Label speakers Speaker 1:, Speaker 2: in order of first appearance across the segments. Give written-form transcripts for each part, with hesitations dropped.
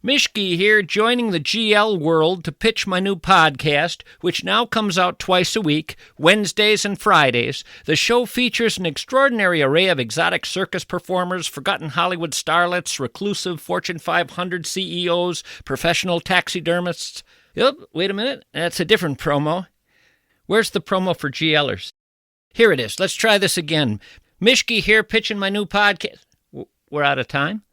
Speaker 1: Mishke here, joining the GL world to pitch my new podcast, which now comes out twice a week, Wednesdays and Fridays. The show features an extraordinary array of exotic circus performers, forgotten Hollywood starlets, reclusive Fortune 500 CEOs, professional taxidermists. Yep, wait a minute, that's a different promo. Where's the promo for GLers? Here it is. Let's try this again. Mishke here, pitching my new podcast. We're out of time?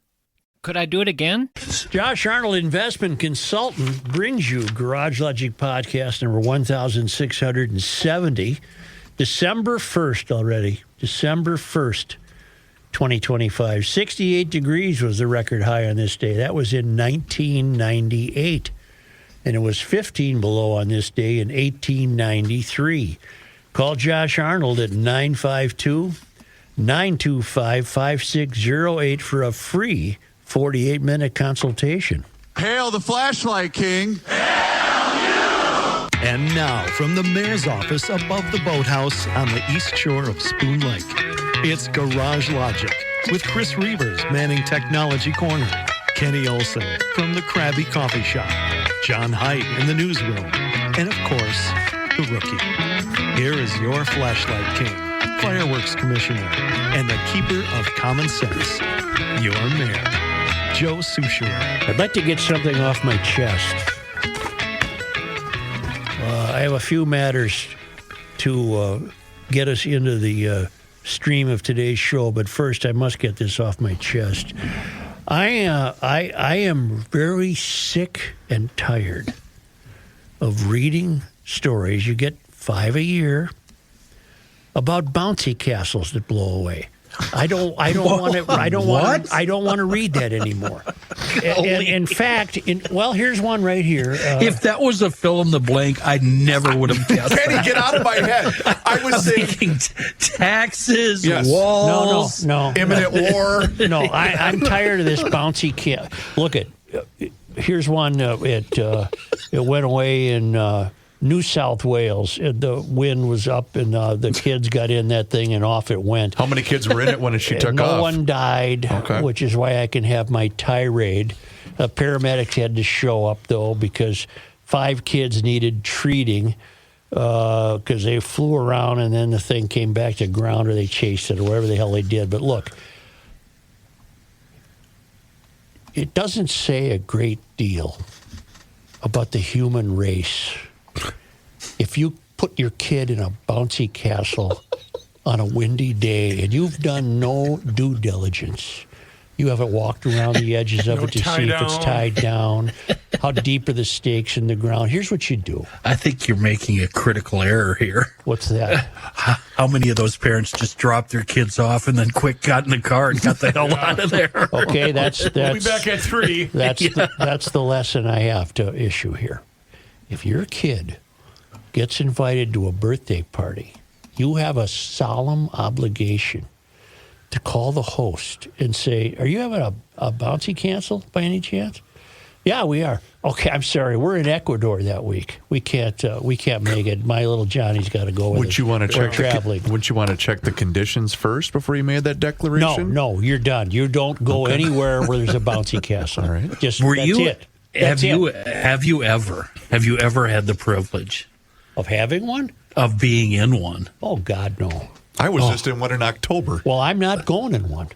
Speaker 1: Could I do it again?
Speaker 2: Josh Arnold, investment consultant, brings you Garage Logic Podcast number 1670, December 1st already. December 1st, 2025. 68 degrees was the record high on this day. That was in 1998. And it was 15 below on this day in 1893. Call Josh Arnold at 952-925-5608 for a free 48-minute consultation.
Speaker 3: Hail the flashlight king.
Speaker 4: Hail you! And now, from the mayor's office above the boathouse on the east shore of Spoon Lake, it's Garage Logic with Chris Reavers manning Technology Corner, Kenny Olson from the Krabby Coffee Shop, John Heidt in the newsroom, and of course, the rookie. Here is your flashlight king, fireworks commissioner, and the keeper of common sense, your mayor, Joe Souchere.
Speaker 2: I'd like to get something off my chest. I have a few matters to get us into the stream of today's show, but first I must get this off my chest. I am very sick and tired of reading stories. You get 5 a year about bouncy castles that blow away. I don't want to read that anymore. In fact, here's one right here.
Speaker 5: If that was a fill in the blank, I never would have guessed.
Speaker 3: Kenny, get out of my head. I was
Speaker 5: thinking taxes,
Speaker 3: yes.
Speaker 5: walls,
Speaker 2: no,
Speaker 3: imminent war.
Speaker 2: No, I'm tired of this bouncy cat. Look at here's one. It went away in New South Wales. The wind was up, and the kids got in that thing, and off it went.
Speaker 3: How many kids were in it when she took off?
Speaker 2: No one died, which is why I can have my tirade. Paramedics had to show up, though, because 5 kids needed treating because they flew around, and then the thing came back to ground, or they chased it, or whatever the hell they did. But look, it doesn't say a great deal about the human race if you put your kid in a bouncy castle on a windy day and you've done no due diligence. You haven't walked around the edges of it to see if it's tied down. How deep are the stakes in the ground? Here's what you do.
Speaker 5: I think you're making a critical error here.
Speaker 2: What's that?
Speaker 5: How many of those parents just dropped their kids off and then quick got in the car and got the hell out of there?
Speaker 2: Okay, that's
Speaker 6: we'll be back at 3.
Speaker 2: That's the lesson I have to issue here. If your kid gets invited to a birthday party, you have a solemn obligation to call the host and say, are you having a bouncy cancel by any chance? Yeah, we are. Okay, I'm sorry. We're in Ecuador that week. We can't make it. My little Johnny's got to go with
Speaker 6: Would you want to check
Speaker 2: traveling.
Speaker 6: Would you want to check the conditions first before you made that declaration?
Speaker 2: No, you're done. You don't go anywhere where there's a bouncy castle.
Speaker 6: All right.
Speaker 2: That's it.
Speaker 5: Have you ever had the privilege
Speaker 2: of having one?
Speaker 5: Of being in one?
Speaker 2: Oh, God, no.
Speaker 6: I was just in one in October.
Speaker 2: Well, I'm not going in one.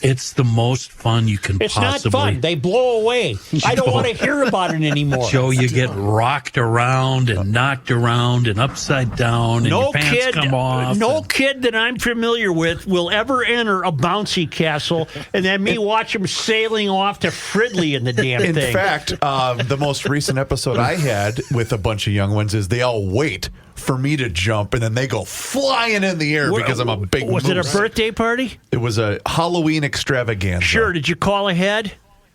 Speaker 5: It's the most fun you can possibly.
Speaker 2: It's not fun. They blow away. I don't want to hear about it anymore.
Speaker 5: Joe, you get rocked around and knocked around and upside down, and your pants come off.
Speaker 2: No kid that I'm familiar with will ever enter a bouncy castle and then me watch them sailing off to Fridley in the damn thing.
Speaker 6: In fact, the most recent episode I had with a bunch of young ones is they all wait for me to jump, and then they go flying in the air because I'm a big
Speaker 2: Was
Speaker 6: moose.
Speaker 2: it a birthday party?
Speaker 6: It was a Halloween extravaganza.
Speaker 2: Sure. Did you call ahead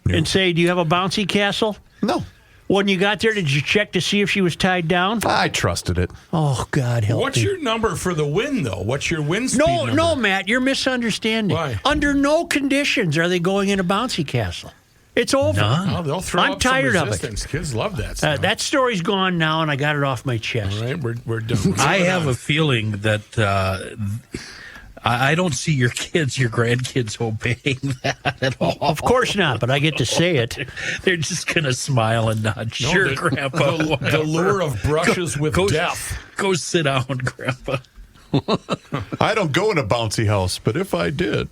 Speaker 2: and say, do you have a bouncy castle?
Speaker 6: No.
Speaker 2: When you got there, did you check to see if she was tied down?
Speaker 6: I trusted it.
Speaker 2: Oh, God help
Speaker 7: What's
Speaker 2: me.
Speaker 7: your number for the win, though? What's your win speed number?
Speaker 2: No, Matt, you're misunderstanding.
Speaker 7: Why?
Speaker 2: Under no conditions are they going in a bouncy castle. It's over.
Speaker 7: Oh, they'll throw
Speaker 2: I'm
Speaker 7: up
Speaker 2: tired
Speaker 7: some
Speaker 2: of it.
Speaker 7: resistance. Kids love that stuff.
Speaker 2: That story's gone now, and I got it off my chest.
Speaker 7: All right, we're done.
Speaker 5: I have a feeling that I don't see your grandkids obeying that at all.
Speaker 2: Of course not, but I get to say it.
Speaker 5: They're just going to smile and nod. Sure, Grandpa.
Speaker 7: The lure of brushes with death.
Speaker 5: Go sit down, Grandpa.
Speaker 6: I don't go in a bouncy house, but if I did.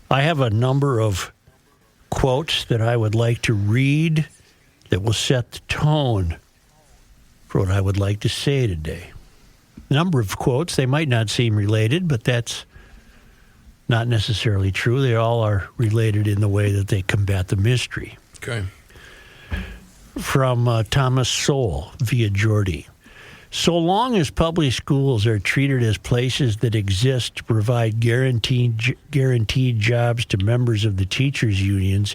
Speaker 2: I have a number of quotes that I would like to read that will set the tone for what I would like to say today. A number of quotes, they might not seem related, but that's not necessarily true. They all are related in the way that they combat the mystery.
Speaker 7: Okay.
Speaker 2: From Thomas Sowell via Geordie. So long as public schools are treated as places that exist to provide guaranteed jobs to members of the teachers' unions,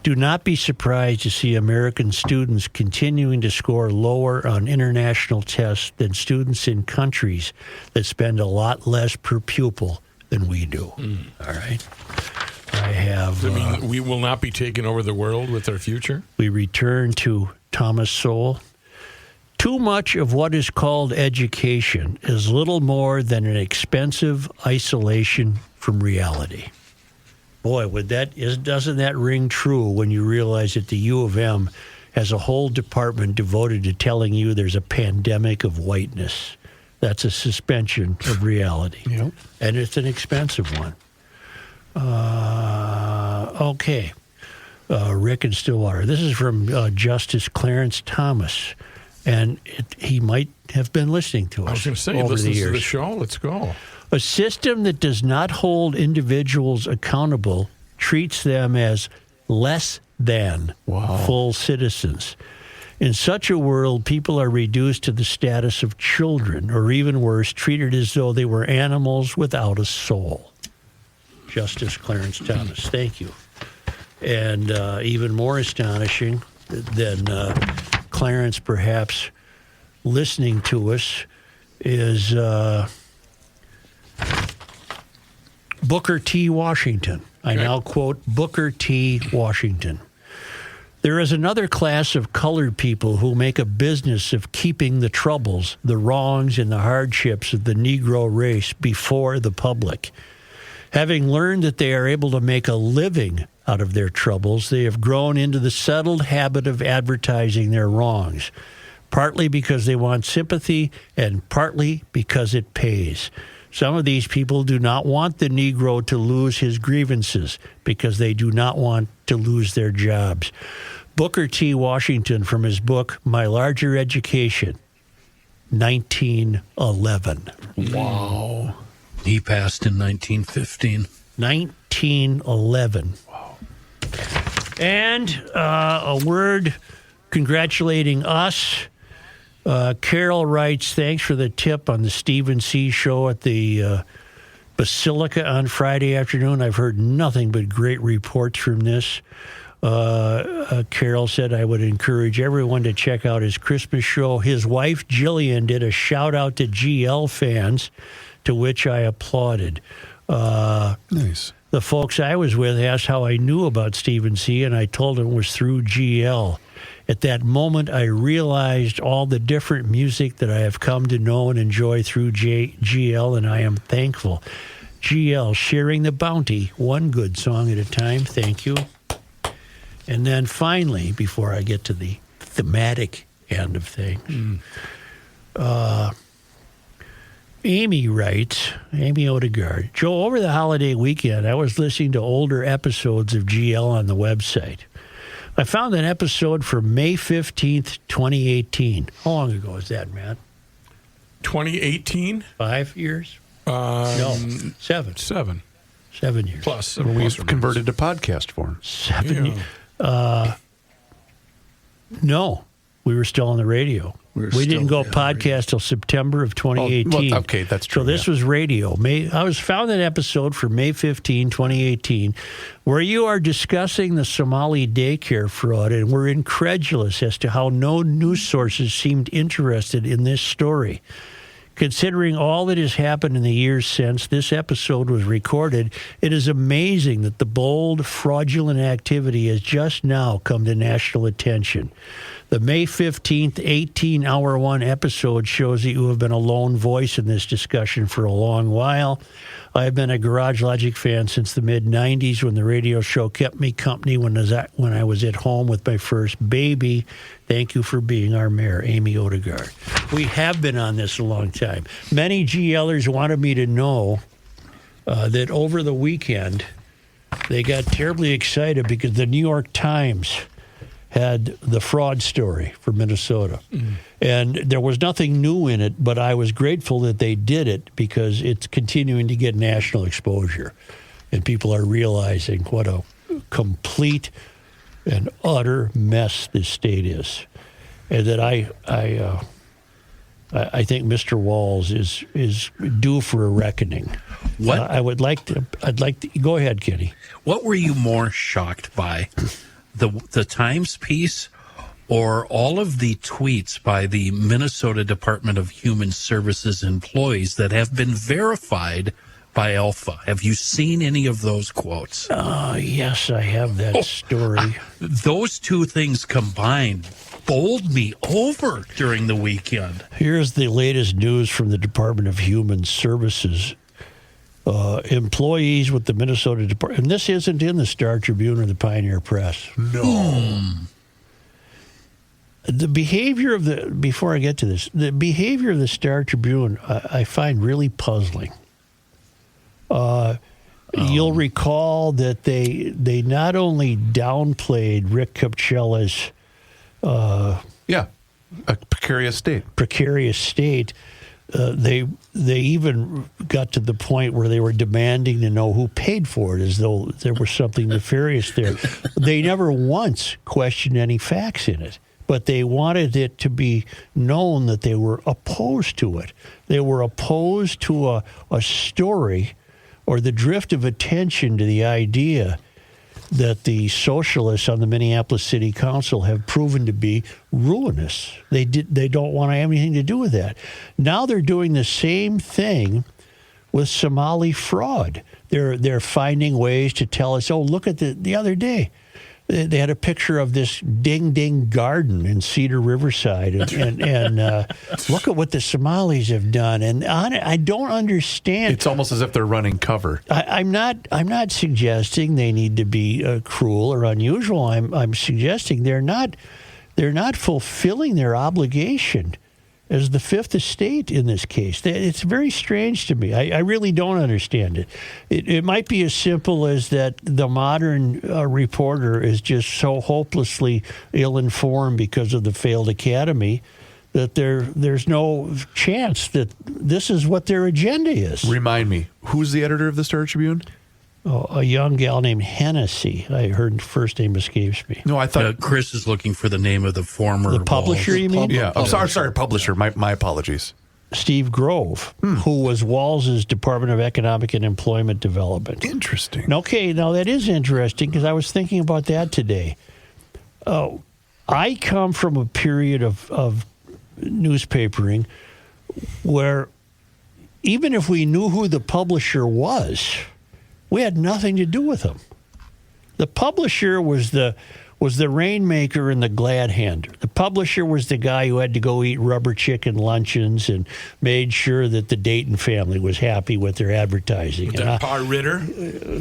Speaker 2: do not be surprised to see American students continuing to score lower on international tests than students in countries that spend a lot less per pupil than we do. All right. I have.
Speaker 7: I mean, we will not be taking over the world with our future?
Speaker 2: We return to Thomas Sowell. Too much of what is called education is little more than an expensive isolation from reality. Boy, doesn't that ring true when you realize that the U of M has a whole department devoted to telling you there's a pandemic of whiteness. That's a suspension of reality.
Speaker 6: Yep.
Speaker 2: And it's an expensive one. Okay. Rick and Stillwater. This is from Justice Clarence Thomas. And he might have been listening to us
Speaker 7: I was going to say,
Speaker 2: over
Speaker 7: listen
Speaker 2: the years.
Speaker 7: to the show. Let's go.
Speaker 2: A system that does not hold individuals accountable treats them as less than full citizens. In such a world, people are reduced to the status of children, or even worse, treated as though they were animals without a soul. Justice Clarence Thomas, thank you. And even more astonishing than Clarence perhaps listening to us is Booker T. Washington. I now quote Booker T. Washington. There is another class of colored people who make a business of keeping the troubles, the wrongs, and the hardships of the Negro race before the public. Having learned that they are able to make a living out of their troubles, they have grown into the settled habit of advertising their wrongs, partly because they want sympathy and partly because it pays. Some of these people do not want the Negro to lose his grievances because they do not want to lose their jobs. Booker T. Washington, from his book, My Larger Education, 1911.
Speaker 5: Wow. He passed in 1915.
Speaker 2: 1911. Wow. And a word congratulating us. Carol writes, thanks for the tip on the Stephen C. show at the Basilica on Friday afternoon. I've heard nothing but great reports from this. Carol said I would encourage everyone to check out his Christmas show. His wife, Jillian, did a shout-out to GL fans, to which I applauded.
Speaker 6: Nice.
Speaker 2: The folks I was with asked how I knew about Stephen C., and I told them it was through GL. At that moment, I realized all the different music that I have come to know and enjoy through GL, and I am thankful. GL, sharing the bounty, one good song at a time. Thank you. And then finally, before I get to the thematic end of things, Amy writes, Amy Odegaard, Joe, over the holiday weekend, I was listening to older episodes of GL on the website. I found an episode from May 15th, 2018. How long ago was that, Matt?
Speaker 7: 2018?
Speaker 2: 5 years? No, 7.
Speaker 7: 7.
Speaker 2: 7 years.
Speaker 7: Plus.
Speaker 6: When we've converted to podcast form.
Speaker 2: 7 years. No, we were still on the radio. We didn't go podcast till September of 2018.
Speaker 6: Oh, well, okay, that's true.
Speaker 2: So this was radio. I found an episode for May 15, 2018, where you are discussing the Somali daycare fraud, and we're incredulous as to how no news sources seemed interested in this story. Considering all that has happened in the years since this episode was recorded, it is amazing that the bold, fraudulent activity has just now come to national attention. The May 15th, 18-hour one episode shows that you have been a lone voice in this discussion for a long while. I have been a Garage Logic fan since the mid-'90s when the radio show kept me company when I was at home with my first baby. Thank you for being our mayor, Amy Odegaard. We have been on this a long time. Many GLers wanted me to know that over the weekend they got terribly excited because the New York Times had the fraud story for Minnesota. And there was nothing new in it, but I was grateful that they did it because it's continuing to get national exposure. And people are realizing what a complete and utter mess this state is. And that I think Mr. Walz is due for a reckoning.
Speaker 5: What?
Speaker 2: I'd like to go ahead, Kenny.
Speaker 5: What were you more shocked by? The Times piece or all of the tweets by the Minnesota Department of Human Services employees that have been verified by Alpha? Have you seen any of those quotes?
Speaker 2: Yes, I have that story.
Speaker 5: Those two things combined bowled me over during the weekend.
Speaker 2: Here's the latest news from the Department of Human Services. Employees with the Minnesota Department, and this isn't in the Star Tribune or the Pioneer Press.
Speaker 6: No.
Speaker 2: The behavior of before I get to this, the behavior of the Star Tribune, I find really puzzling. You'll recall that they not only downplayed Rick Kupchela's
Speaker 6: A precarious state.
Speaker 2: They even got to the point where they were demanding to know who paid for it, as though there was something nefarious there. They never once questioned any facts in it, but they wanted it to be known that they were opposed to it. They were opposed to a story or the drift of attention to the idea that the socialists on the Minneapolis City Council have proven to be ruinous. They don't want to have anything to do with that. Now they're doing the same thing with Somali fraud. They're finding ways to tell us, oh, look at the other day. They had a picture of this ding-ding garden in Cedar Riverside, and look at what the Somalis have done. And I don't understand.
Speaker 6: It's almost as if they're running cover.
Speaker 2: I'm not suggesting they need to be cruel or unusual. I'm suggesting they're not fulfilling their obligation as the Fifth Estate in this case. It's very strange to me. I really don't understand it. It might be as simple as that the modern reporter is just so hopelessly ill-informed because of the failed academy that there's no chance that this is what their agenda is.
Speaker 6: Remind me, who's the editor of the Star Tribune?
Speaker 2: A young gal named Hennessy. Her first name escapes me.
Speaker 6: No, I thought
Speaker 5: Chris is looking for the name of the former
Speaker 2: the publisher.
Speaker 5: Walz.
Speaker 2: You mean?
Speaker 6: Yeah, I'm sorry, publisher. My apologies.
Speaker 2: Steve Grove, who was Walz's Department of Economic and Employment Development.
Speaker 6: Interesting.
Speaker 2: Okay, now that is interesting because I was thinking about that today. I come from a period of newspapering where even if we knew who the publisher was, we had nothing to do with him. The publisher was the rainmaker and the glad hander. The publisher was the guy who had to go eat rubber chicken luncheons and made sure that the Dayton family was happy with their advertising.
Speaker 7: With that Par Ritter?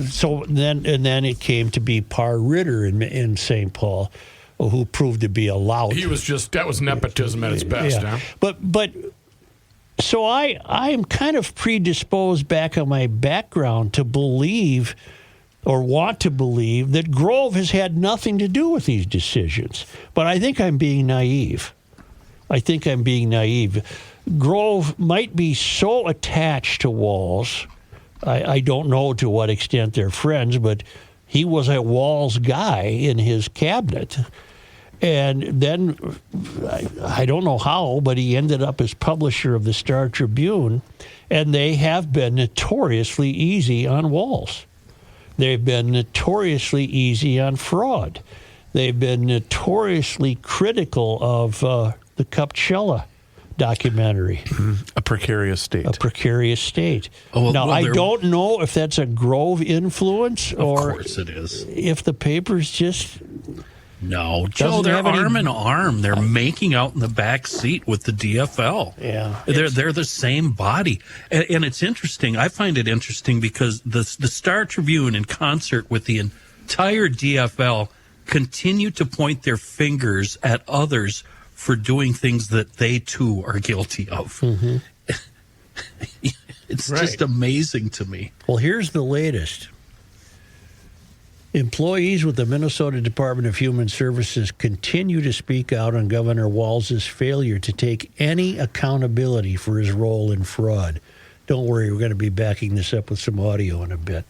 Speaker 2: So then it came to be Par Ritter in St. Paul, who proved to be a lout.
Speaker 7: That was nepotism at its best,
Speaker 2: Yeah.
Speaker 7: huh?
Speaker 2: But so I am kind of predisposed back on my background to believe or want to believe that Grove has had nothing to do with these decisions. But I think I'm being naive. Grove might be so attached to Walz. I don't know to what extent they're friends, but he was a Walz guy in his cabinet. And then, I don't know how, but he ended up as publisher of the Star Tribune, and they have been notoriously easy on Walz. They've been notoriously easy on fraud. They've been notoriously critical of the Kupchela documentary.
Speaker 6: A precarious state.
Speaker 2: A precarious state.
Speaker 5: Oh,
Speaker 2: now,
Speaker 5: well,
Speaker 2: I don't know if that's a Grove influence or
Speaker 5: Of course it is.
Speaker 2: if the paper's just...
Speaker 5: No, Joe,
Speaker 2: Doesn't
Speaker 5: they're
Speaker 2: have any-
Speaker 5: arm in arm. They're making out in the back seat with the DFL.
Speaker 2: Yeah.
Speaker 5: They're the same body. And it's interesting. I find it interesting because the Star Tribune, in concert with the entire DFL, continue to point their fingers at others for doing things that they, too, are guilty of.
Speaker 2: Mm-hmm.
Speaker 5: It's just amazing to me.
Speaker 2: Well, here's the latest. Employees with the Minnesota Department of Human Services continue to speak out on Governor Walz's failure to take any accountability for his role in fraud. Don't worry, we're going to be backing this up with some audio in a bit.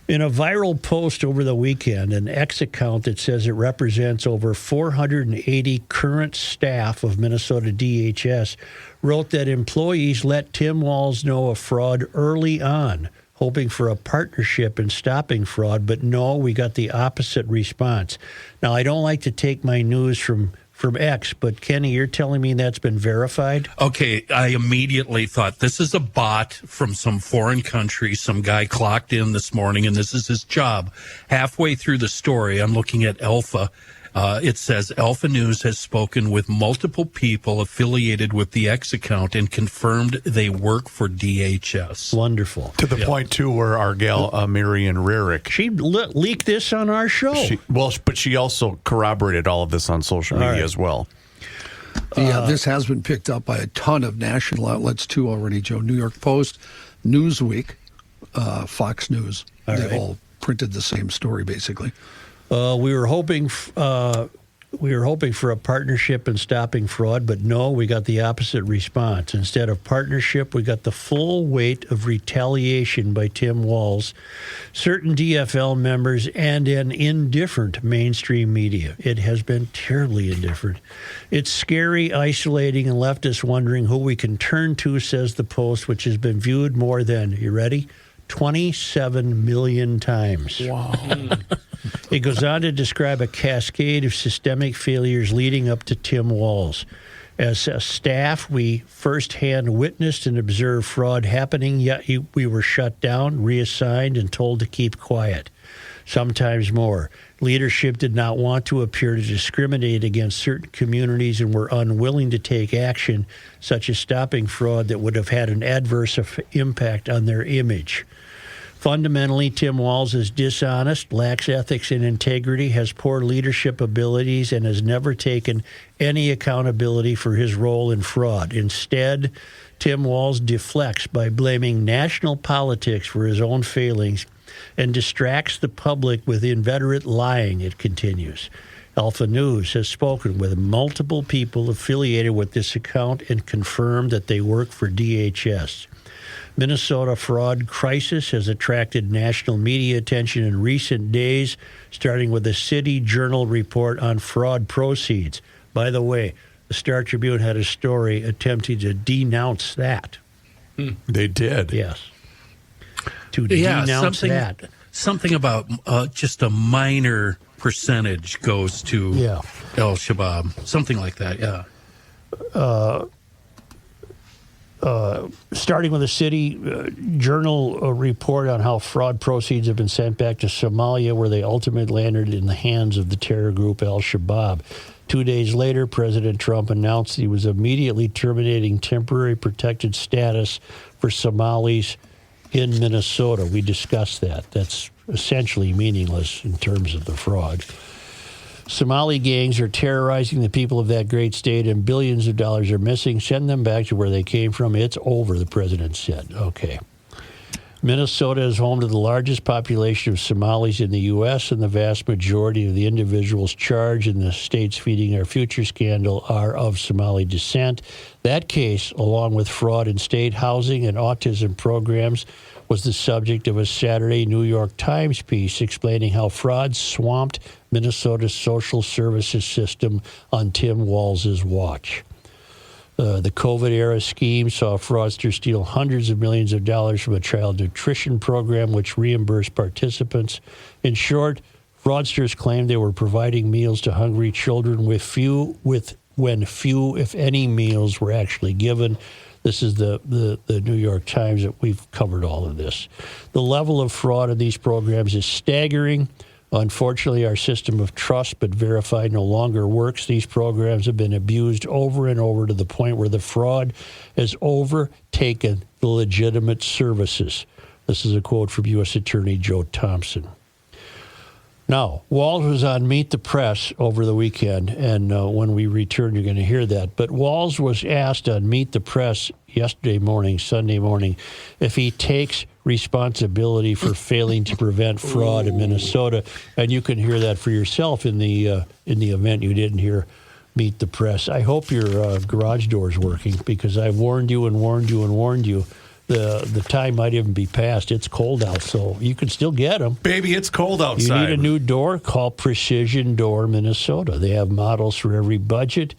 Speaker 2: In a viral post over the weekend, an X account that says it represents over 480 current staff of Minnesota DHS wrote that employees let Tim Walz know of fraud early on, hoping for a partnership in stopping fraud, but no, we got the opposite response. Now, I don't like to take my news from X, but Kenny, you're telling me that's been verified?
Speaker 5: Okay, I immediately thought this is a bot from some foreign country. Some guy clocked in this morning, and this is his job. Halfway through the story, I'm looking at Alpha. It says Alpha News has spoken with multiple people affiliated with the X account and confirmed they work for DHS.
Speaker 2: Wonderful.
Speaker 6: To the point, too, where our gal, Marian Rarick,
Speaker 2: She leaked this on our show.
Speaker 6: but she also corroborated all of this on social media as well.
Speaker 8: This has been picked up by a ton of national outlets, too, already, Joe. New York Post, Newsweek, Fox News. They've all printed the same story, basically.
Speaker 2: We were hoping for a partnership in stopping fraud, but no, we got the opposite response. Instead of partnership, we got the full weight of retaliation by Tim Walz, certain DFL members, and an indifferent mainstream media. It has been terribly indifferent. It's scary, isolating, and left us wondering who we can turn to, says the Post, which has been viewed more than, you ready? 27 million times. Wow. It goes on to describe a cascade of systemic failures leading up to Tim Walz. As a staff, we firsthand witnessed and observed fraud happening, yet we were shut down, reassigned, and told to keep quiet. Sometimes more. Leadership did not want to appear to discriminate against certain communities and were unwilling to take action, such as stopping fraud that would have had an adverse impact on their image. Fundamentally, Tim Walz is dishonest, lacks ethics and integrity, has poor leadership abilities, and has never taken any accountability for his role in fraud. Instead, Tim Walz deflects by blaming national politics for his own failings and distracts the public with inveterate lying, it continues. Alpha News has spoken with multiple people affiliated with this account and confirmed that they work for DHS. Minnesota fraud crisis has attracted national media attention in recent days, starting with a City Journal report on fraud proceeds. By the way, the Star Tribune had a story attempting to denounce that.
Speaker 6: They did.
Speaker 2: Yes. To denounce that.
Speaker 5: Something about just a minor percentage goes to Al-Shabaab. Something like that, yeah.
Speaker 2: Starting with a City Journal report on how fraud proceeds have been sent back to Somalia, where they ultimately landed in the hands of the terror group Al-Shabaab. 2 days later, President Trump announced he was immediately terminating temporary protected status for Somalis in Minnesota. We discussed that. That's essentially meaningless in terms of the fraud. Somali gangs are terrorizing the people of that great state, and billions of dollars are missing. Send them back to where they came from. It's over, the president said. Okay. Minnesota is home to the largest population of Somalis in the U.S., and the vast majority of the individuals charged in the States Feeding Our Future scandal are of Somali descent. That case, along with fraud in state housing and autism programs, was the subject of a Saturday New York Times piece explaining how fraud swamped Minnesota's social services system on Tim Walz's watch. The COVID-era scheme saw fraudsters steal hundreds of millions of dollars from a child nutrition program, which reimbursed participants. In short, fraudsters claimed they were providing meals to hungry children with when few, if any, meals were actually given. This is the New York Times that we've covered all of this. The level of fraud in these programs is staggering. Unfortunately, our system of trust but verify no longer works. These programs have been abused over and over to the point where the fraud has overtaken the legitimate services. This is a quote from U.S. Attorney Joe Thompson. Now, Walz was on Meet the Press over the weekend, and when we return, you're going to hear that. But Walz was asked on Meet the Press Sunday morning, if he takes responsibility for failing to prevent fraud in Minnesota. And you can hear that for yourself in the event you didn't hear Meet the Press. I hope your garage door is working, because I warned you and warned you and warned you. The time might even be past. It's cold out, so you can still get them.
Speaker 6: Baby, it's cold outside.
Speaker 2: You need a new door? Call Precision Door Minnesota. They have models for every budget.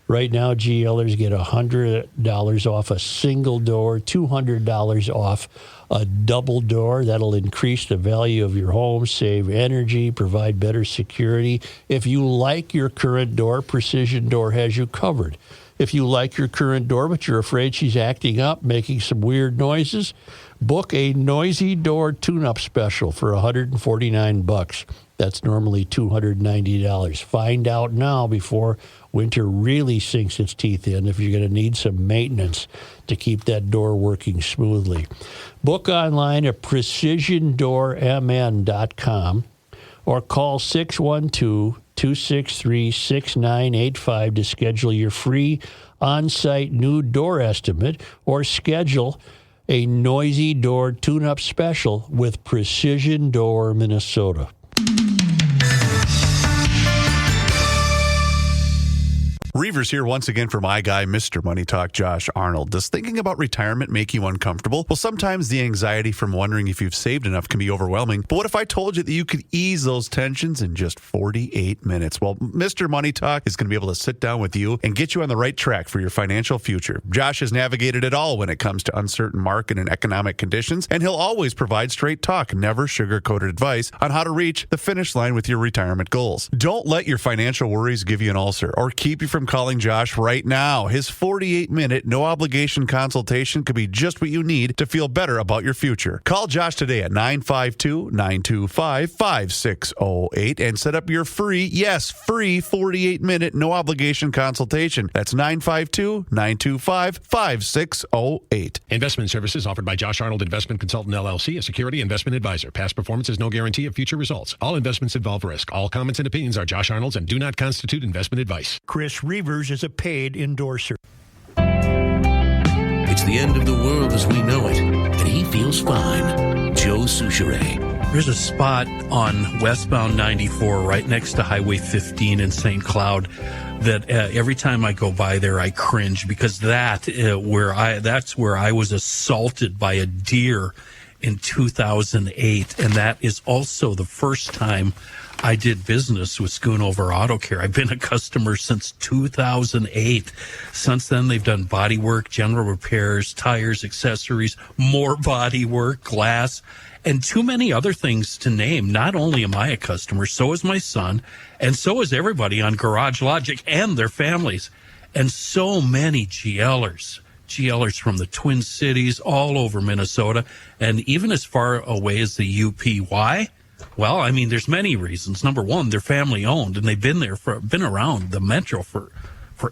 Speaker 2: Right now, GLers get $100 off a single door, $200 off a double door. That'll increase the value of your home, save energy, provide better security. If you like your current door, Precision Door has you covered. If you like your current door, but you're afraid she's acting up, making some weird noises, book a noisy door tune-up special for $149. That's normally $290. Find out now before winter really sinks its teeth in if you're going to need some maintenance to keep that door working smoothly. Book online at precisiondoormn.com or call 612-263-6985 to schedule your free on-site new door estimate, or schedule a noisy door tune-up special with Precision Door Minnesota.
Speaker 6: Reavers here once again for my guy, Mr. Money Talk, Josh Arnold. Does thinking about retirement make you uncomfortable? Well, sometimes the anxiety from wondering if you've saved enough can be overwhelming. But what if I told you that you could ease those tensions in just 48 minutes? Well, Mr. Money Talk is going to be able to sit down with you and get you on the right track for your financial future. Josh has navigated it all when it comes to uncertain market and economic conditions, and he'll always provide straight talk, never sugar-coated advice on how to reach the finish line with your retirement goals. Don't let your financial worries give you an ulcer or keep you from calling Josh right now. His 48-minute, no-obligation consultation could be just what you need to feel better about your future. Call Josh today at 952-925-5608 and set up your free 48-minute, no-obligation consultation. That's 952-925-5608.
Speaker 9: Investment services offered by Josh Arnold Investment Consultant, LLC, a security investment advisor. Past performance is no guarantee of future results. All investments involve risk. All comments and opinions are Josh Arnold's and do not constitute investment advice.
Speaker 2: Chris Reavers is a paid endorser.
Speaker 10: It's the end of the world as we know it, and he feels fine. Joe Souchere.
Speaker 5: There's a spot on westbound 94 right next to Highway 15 in St. Cloud that every time I go by there, I cringe, because that's where I was assaulted by a deer in 2008, and that is also the first time I did business with Schoonover Auto Care. I've been a customer since 2008. Since then, they've done body work, general repairs, tires, accessories, more body work, glass, and too many other things to name. Not only am I a customer, so is my son, and so is everybody on Garage Logic and their families, and so many GLers from the Twin Cities, all over Minnesota, and even as far away as the UP. Why? Well, I mean, there's many reasons. Number one, they're family owned, and they've been around the metro for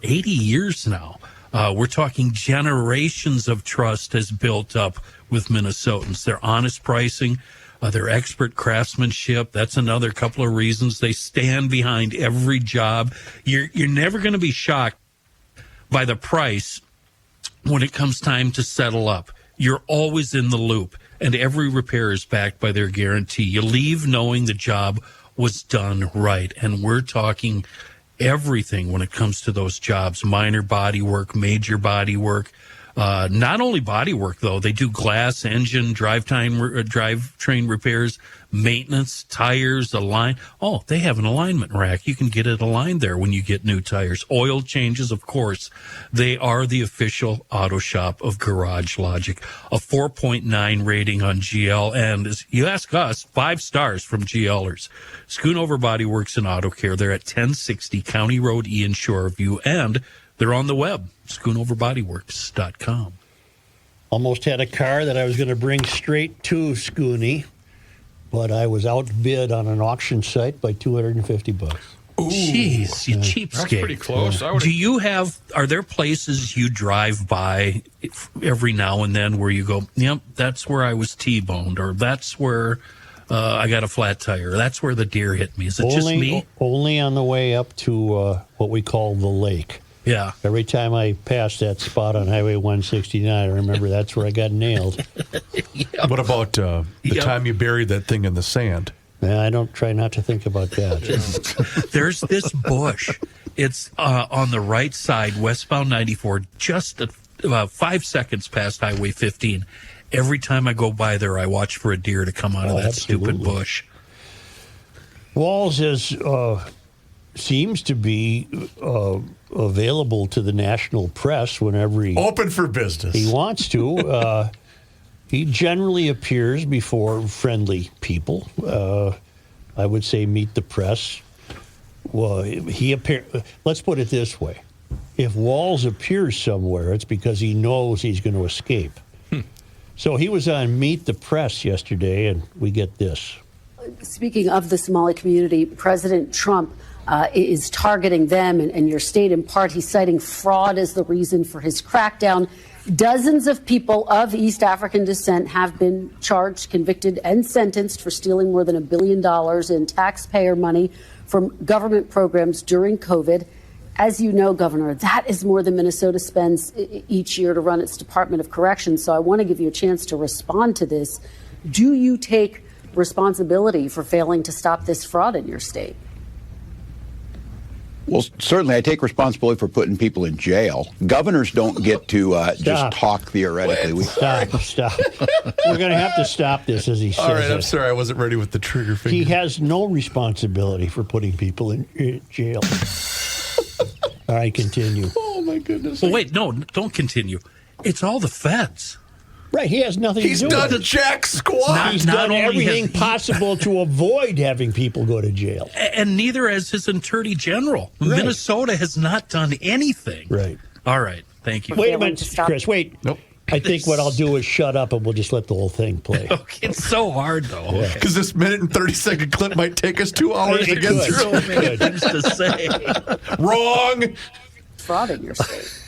Speaker 5: 80 years now. We're talking generations of trust has built up with Minnesotans. Their honest pricing, their expert craftsmanship. That's another couple of reasons. They stand behind every job. You're never going to be shocked by the price when it comes time to settle up. You're always in the loop, and every repair is backed by their guarantee. You leave knowing the job was done right, and we're talking everything when it comes to those jobs: minor body work, major body work, Not only body work, though, they do glass, engine, drivetrain repairs, maintenance, tires, align. Oh, they have an alignment rack. You can get it aligned there when you get new tires. Oil changes, of course. They are the official auto shop of Garage Logic. A 4.9 rating on GL. And as you ask us, 5 stars from GLers. Schoonover Body Works and Auto Care. They're at 1060 County Road E in Shoreview. And they're on the web, schoonoverbodyworks.com.
Speaker 2: Almost had a car that I was going to bring straight to Scooney, but I was outbid on an auction site by $250.
Speaker 5: Ooh, jeez, you cheapskate.
Speaker 7: That's pretty close.
Speaker 5: Are there places you drive by every now and then where you go, yep, that's where I was T-boned, or that's where I got a flat tire, or that's where the deer hit me? Is it just me?
Speaker 2: Only on the way up to what we call the lake.
Speaker 5: Yeah.
Speaker 2: Every time I pass that spot on Highway 169, I remember that's where I got nailed.
Speaker 5: Yep.
Speaker 6: What about the time you buried that thing in the sand?
Speaker 2: I don't try not to think about that.
Speaker 5: There's this bush. It's on the right side, westbound 94, just about 5 seconds past Highway 15. Every time I go by there, I watch for a deer to come out of that stupid bush.
Speaker 2: Walz seems to be available to the national press whenever he
Speaker 6: open for business.
Speaker 2: He wants to. He generally appears before friendly people. I would say meet the press. Well, let's put it this way: if Walz appears somewhere, it's because he knows he's going to escape. So he was on Meet the Press yesterday, and we get this.
Speaker 11: Speaking of the Somali community, President Trump is targeting them and your state in part. He's citing fraud as the reason for his crackdown. Dozens of people of East African descent have been charged, convicted, and sentenced for stealing more than $1 billion in taxpayer money from government programs during COVID. As you know, Governor, that is more than Minnesota spends each year to run its Department of Corrections. So I want to give you a chance to respond to this. Do you take responsibility for failing to stop this fraud in your state?
Speaker 12: Well, certainly I take responsibility for putting people in jail. Governors don't get to just talk theoretically.
Speaker 2: Stop. We're going to have to stop this, as he says.
Speaker 6: All right, I'm sorry, I wasn't ready with the trigger finger.
Speaker 2: He has no responsibility for putting people in jail. All right, continue.
Speaker 6: Oh, my goodness.
Speaker 5: Well, wait, no, don't continue. It's all the feds.
Speaker 2: Right, he has nothing to do with it.
Speaker 6: He's done jack squat.
Speaker 2: He's done everything possible to avoid having people go to jail.
Speaker 5: And neither has his attorney general. Right. Minnesota has not done anything.
Speaker 2: Right.
Speaker 5: All right, thank you.
Speaker 2: Wait a minute, Chris, wait.
Speaker 6: Nope.
Speaker 2: I think what I'll do is shut up and we'll just let the whole thing play.
Speaker 5: Okay, it's so hard, though.
Speaker 6: Because this minute and 30-second clip might take us 2 hours to get through.
Speaker 5: So many things to say.
Speaker 6: Wrong.
Speaker 11: Fraud in your state.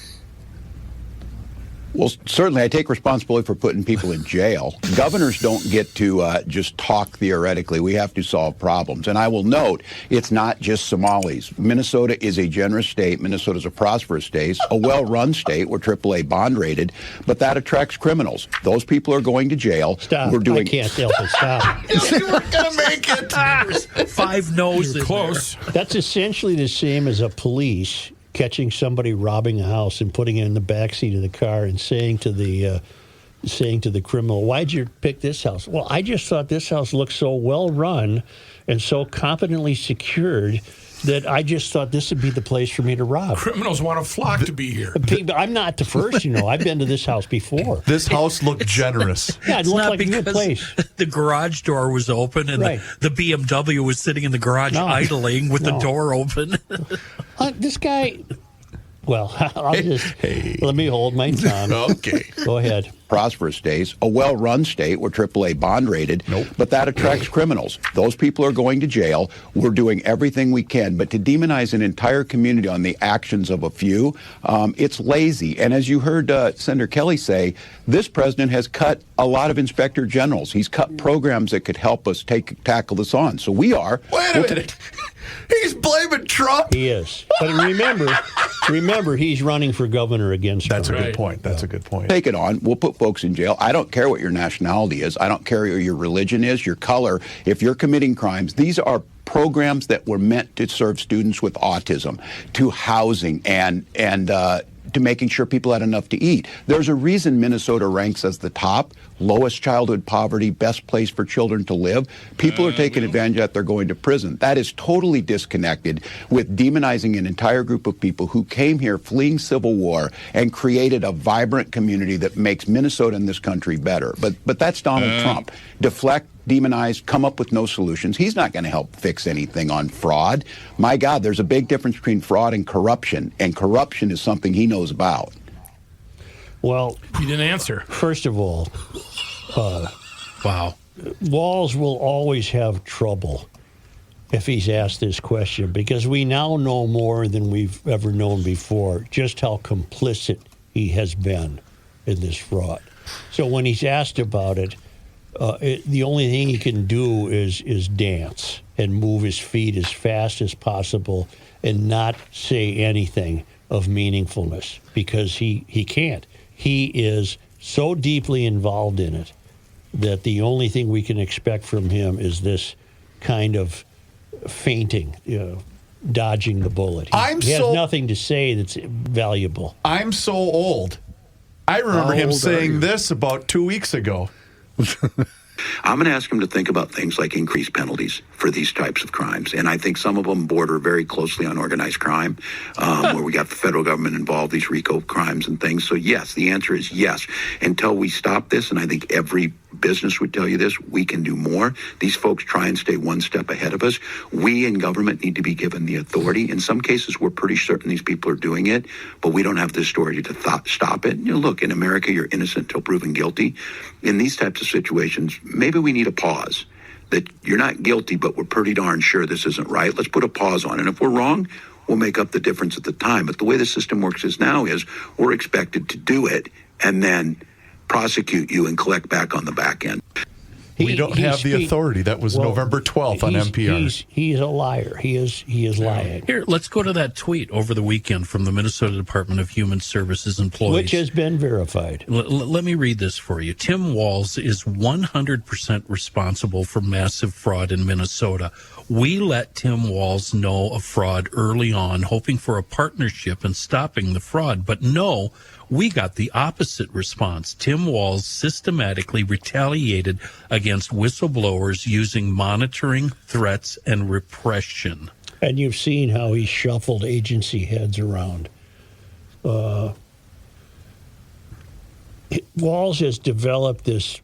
Speaker 12: Well, certainly I take responsibility for putting people in jail. Governors don't get to just talk theoretically. We have to solve problems. And I will note, it's not just Somalis. Minnesota is a generous state. Minnesota is a prosperous state, a well-run state. We're AAA bond rated, but that attracts criminals. Those people are going to jail.
Speaker 2: Stop. I can't help it. Stop.
Speaker 6: You weren't going to make it.
Speaker 5: 5 no's.
Speaker 7: You're close.
Speaker 2: That's essentially the same as a police catching somebody robbing a house and putting it in the backseat of the car and saying to the criminal, "Why'd you pick this house?" "Well, I just thought this house looked so well run and so competently secured that I just thought this would be the place for me to rob."
Speaker 7: Criminals want to flock to be here.
Speaker 2: I'm not the first, I've been to this house before.
Speaker 6: This house looked generous.
Speaker 2: Yeah, it looked like a good place.
Speaker 5: The garage door was open and the BMW was sitting in the garage idling with the door open.
Speaker 2: This guy... Well, let me hold my tongue.
Speaker 6: Okay.
Speaker 2: Go ahead.
Speaker 12: Prosperous states, a well-run state. We're AAA bond rated, but that attracts criminals. Those people are going to jail. We're doing everything we can, but to demonize an entire community on the actions of a few, it's lazy. And as you heard Senator Kelly say, this president has cut a lot of inspector generals. He's cut programs that could help us tackle this on. So we are.
Speaker 6: Wait a minute. He's blaming Trump.
Speaker 2: He is. But remember, he's running for governor against Trump.
Speaker 6: That's a good point. That's a good point.
Speaker 12: Take it on. We'll put folks in jail. I don't care what your nationality is. I don't care what your religion is, your color. If you're committing crimes, these are programs that were meant to serve students with autism, to housing, and to making sure people had enough to eat. There's a reason Minnesota ranks as the top, lowest childhood poverty, best place for children to live. People are taking advantage of that. They're going to prison. That is totally disconnected with demonizing an entire group of people who came here fleeing civil war and created a vibrant community that makes Minnesota and this country better. But that's Donald Trump. Deflect, demonize, come up with no solutions. He's not going to help fix anything on fraud. My God, there's a big difference between fraud and corruption is something he knows about.
Speaker 2: Well,
Speaker 7: he didn't answer.
Speaker 2: First of all,
Speaker 5: wow.
Speaker 2: Walz will always have trouble if he's asked this question, because we now know more than we've ever known before just how complicit he has been in this fraud. So when he's asked about it, the only thing he can do is dance and move his feet as fast as possible and not say anything of meaningfulness, because he can't. He is so deeply involved in it that the only thing we can expect from him is this kind of feinting, dodging the bullet. He has nothing to say that's valuable.
Speaker 6: I'm so old. I remember him saying this about 2 weeks ago.
Speaker 13: I'm going to ask him to think about things like increased penalties for these types of crimes. And I think some of them border very closely on organized crime, where we got the federal government involved, these RICO crimes and things. So, yes, the answer is yes. Until we stop this, and I think every business would tell you this, we can do more. These folks try and stay one step ahead of us. We in government need to be given the authority. In some cases, we're pretty certain these people are doing it, but we don't have the authority to stop it. Look, in America, you're innocent until proven guilty. In these types of situations, maybe we need a pause. That you're not guilty, but we're pretty darn sure this isn't right. Let's put a pause on it. And if we're wrong, we'll make up the difference at the time. But the way the system works now is we're expected to do it and then prosecute you and collect back on the back end.
Speaker 6: We don't have the authority. That was November 12th on NPR.
Speaker 2: He's a liar. He is lying.
Speaker 5: Here, let's go to that tweet over the weekend from the Minnesota Department of Human Services employees.
Speaker 2: Which has been verified.
Speaker 5: Let me read this for you. Tim Walz is 100% responsible for massive fraud in Minnesota. We let Tim Walz know of fraud early on, hoping for a partnership in stopping the fraud. But no, we got the opposite response. Tim Walz systematically retaliated against whistleblowers using monitoring, threats, and repression.
Speaker 2: And you've seen how he shuffled agency heads around. Walz has developed this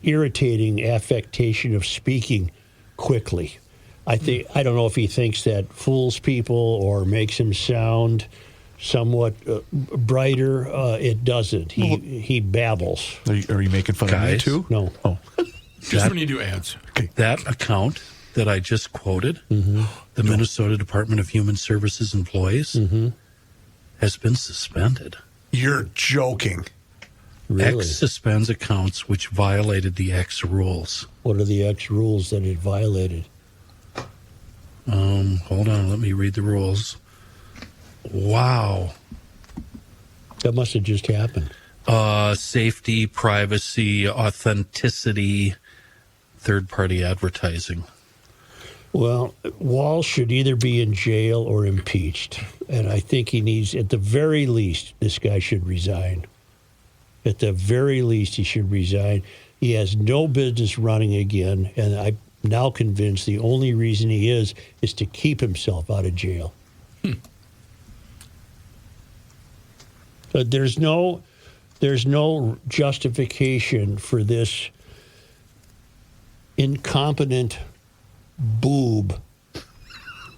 Speaker 2: irritating affectation of speaking quickly. I don't know if he thinks that fools people or makes him sound somewhat brighter. It doesn't. He babbles.
Speaker 6: Are you making fun of me too?
Speaker 2: No.
Speaker 6: Oh.
Speaker 7: Just when you do ads.
Speaker 6: Okay.
Speaker 5: That account that I just quoted, the Minnesota Department of Human Services employees, has been suspended.
Speaker 6: You're joking.
Speaker 2: Really?
Speaker 5: X suspends accounts which violated the X rules.
Speaker 2: What are the X rules that it violated?
Speaker 5: Hold on, let me read the rules. Wow.
Speaker 2: That must have just happened.
Speaker 5: Safety, privacy, authenticity, third-party advertising.
Speaker 2: Well, Walz should either be in jail or impeached. And I think he needs, at the very least, this guy should resign. At the very least, he should resign. He has no business running again. And I'm now convinced the only reason he is to keep himself out of jail. But there's no justification for this incompetent boob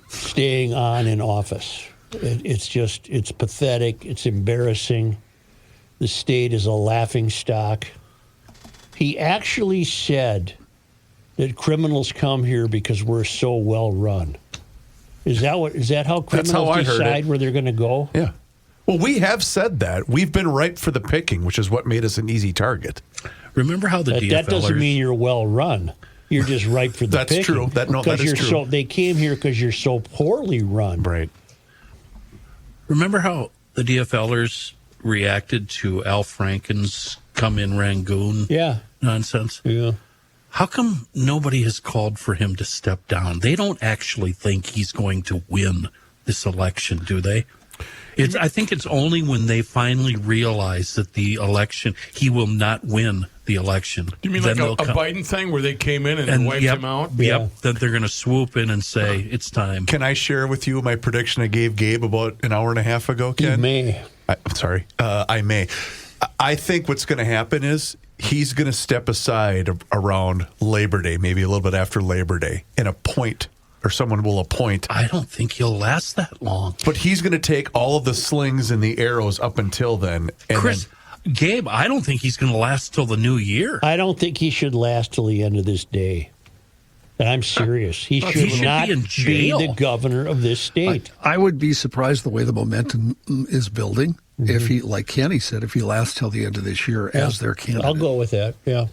Speaker 2: staying on in office. It's pathetic. It's embarrassing. The state is a laughingstock. He actually said that criminals come here because we're so well run. Is that how criminals decide where they're going to go?
Speaker 6: Yeah. Well, we have said that. We've been ripe for the picking, which is what made us an easy target.
Speaker 5: Remember how the DFLers...
Speaker 2: That doesn't mean you're well run. You're just ripe for the picking.
Speaker 6: That's true. That is true.
Speaker 2: They came here because you're so poorly run.
Speaker 6: Right.
Speaker 5: Remember how the DFLers reacted to Al Franken's come in Rangoon nonsense?
Speaker 2: Yeah.
Speaker 5: How come nobody has called for him to step down? They don't actually think he's going to win this election, do they? I think it's only when they finally realize that the election, he will not win the election.
Speaker 7: Do you mean like a Biden thing where they came in and wiped him out?
Speaker 5: Yep, that they're going to swoop in and say, it's time.
Speaker 6: Can I share with you my prediction I gave Gabe about an hour and a half ago, Ken?
Speaker 2: You may.
Speaker 6: I may. I think what's going to happen is he's going to step aside around Labor Day, maybe a little bit after Labor Day, and appoint, or someone will appoint.
Speaker 5: I don't think he'll last that long.
Speaker 6: But he's going to take all of the slings and the arrows up until then. And
Speaker 5: Chris, Gabe, I don't think he's going to last till the new year.
Speaker 2: I don't think he should last till the end of this day. I'm serious. He should not be the governor of this state.
Speaker 8: I would be surprised the way the momentum is building. If he, like Kenny said, if he lasts till the end of this year as their candidate.
Speaker 2: I'll go with that. Yeah.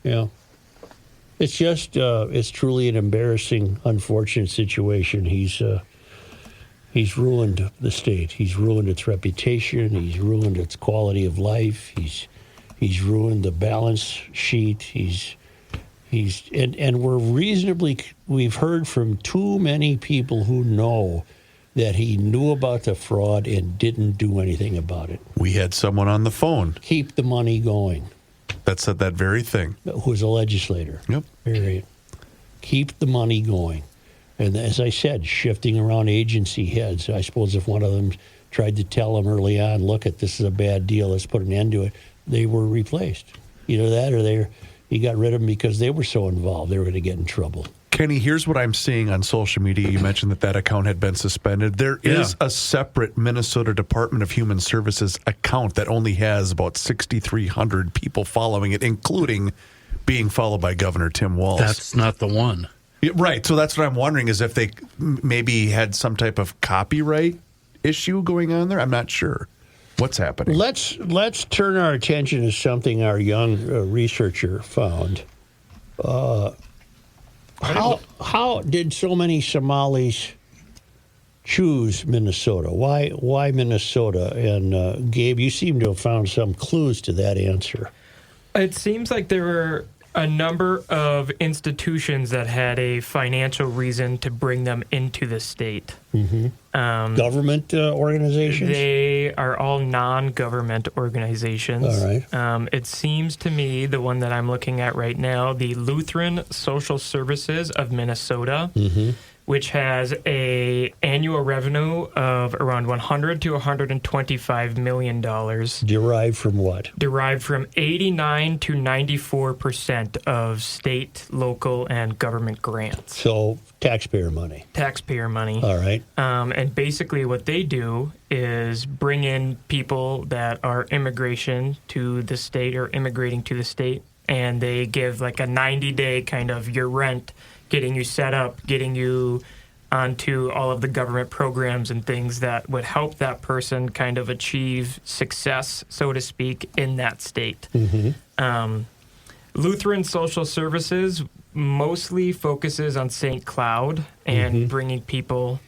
Speaker 2: Yeah. It's just, it's truly an embarrassing, unfortunate situation. He's ruined the state. He's ruined its reputation. He's ruined its quality of life. He's ruined the balance sheet. We've heard from too many people who know that he knew about the fraud and didn't do anything about it.
Speaker 6: We had someone on the phone.
Speaker 2: Keep the money going.
Speaker 6: That said that very thing.
Speaker 2: Who's a legislator.
Speaker 6: Yep.
Speaker 2: Period. Keep the money going. And as I said, shifting around agency heads. I suppose if one of them tried to tell him early on, look, this is a bad deal, let's put an end to it, they were replaced. Either that or he got rid of them because they were so involved, they were going to get in trouble.
Speaker 6: Kenny, here's what I'm seeing on social media. You mentioned that account had been suspended. There is a separate Minnesota Department of Human Services account that only has about 6,300 people following it, including being followed by Governor Tim Walz.
Speaker 5: That's not the one.
Speaker 6: Yeah, right. So that's what I'm wondering is if they maybe had some type of copyright issue going on there. I'm not sure. What's happening?
Speaker 2: Let's turn our attention to something our young researcher found. How did so many Somalis choose Minnesota? Why Minnesota? And Gabe, you seem to have found some clues to that answer.
Speaker 14: It seems like there were a number of institutions that had a financial reason to bring them into the state.
Speaker 2: Mm-hmm. Government organizations?
Speaker 14: They are all non-government organizations.
Speaker 2: All right.
Speaker 14: It seems to me, the one that I'm looking at right now, the Lutheran Social Services of Minnesota, which has a annual revenue of around $100 to $125 million.
Speaker 2: Derived from what?
Speaker 14: Derived from 89 to 94% of state, local, and government grants.
Speaker 2: So taxpayer money.
Speaker 14: Taxpayer money.
Speaker 2: All right.
Speaker 14: And basically what they do is bring in people that are immigration to the state or immigrating to the state, and they give like a 90-day kind of your rent, getting you set up, getting you onto all of the government programs and things that would help that person kind of achieve success, so to speak, in that state. Lutheran Social Services mostly focuses on St. Cloud and bringing people.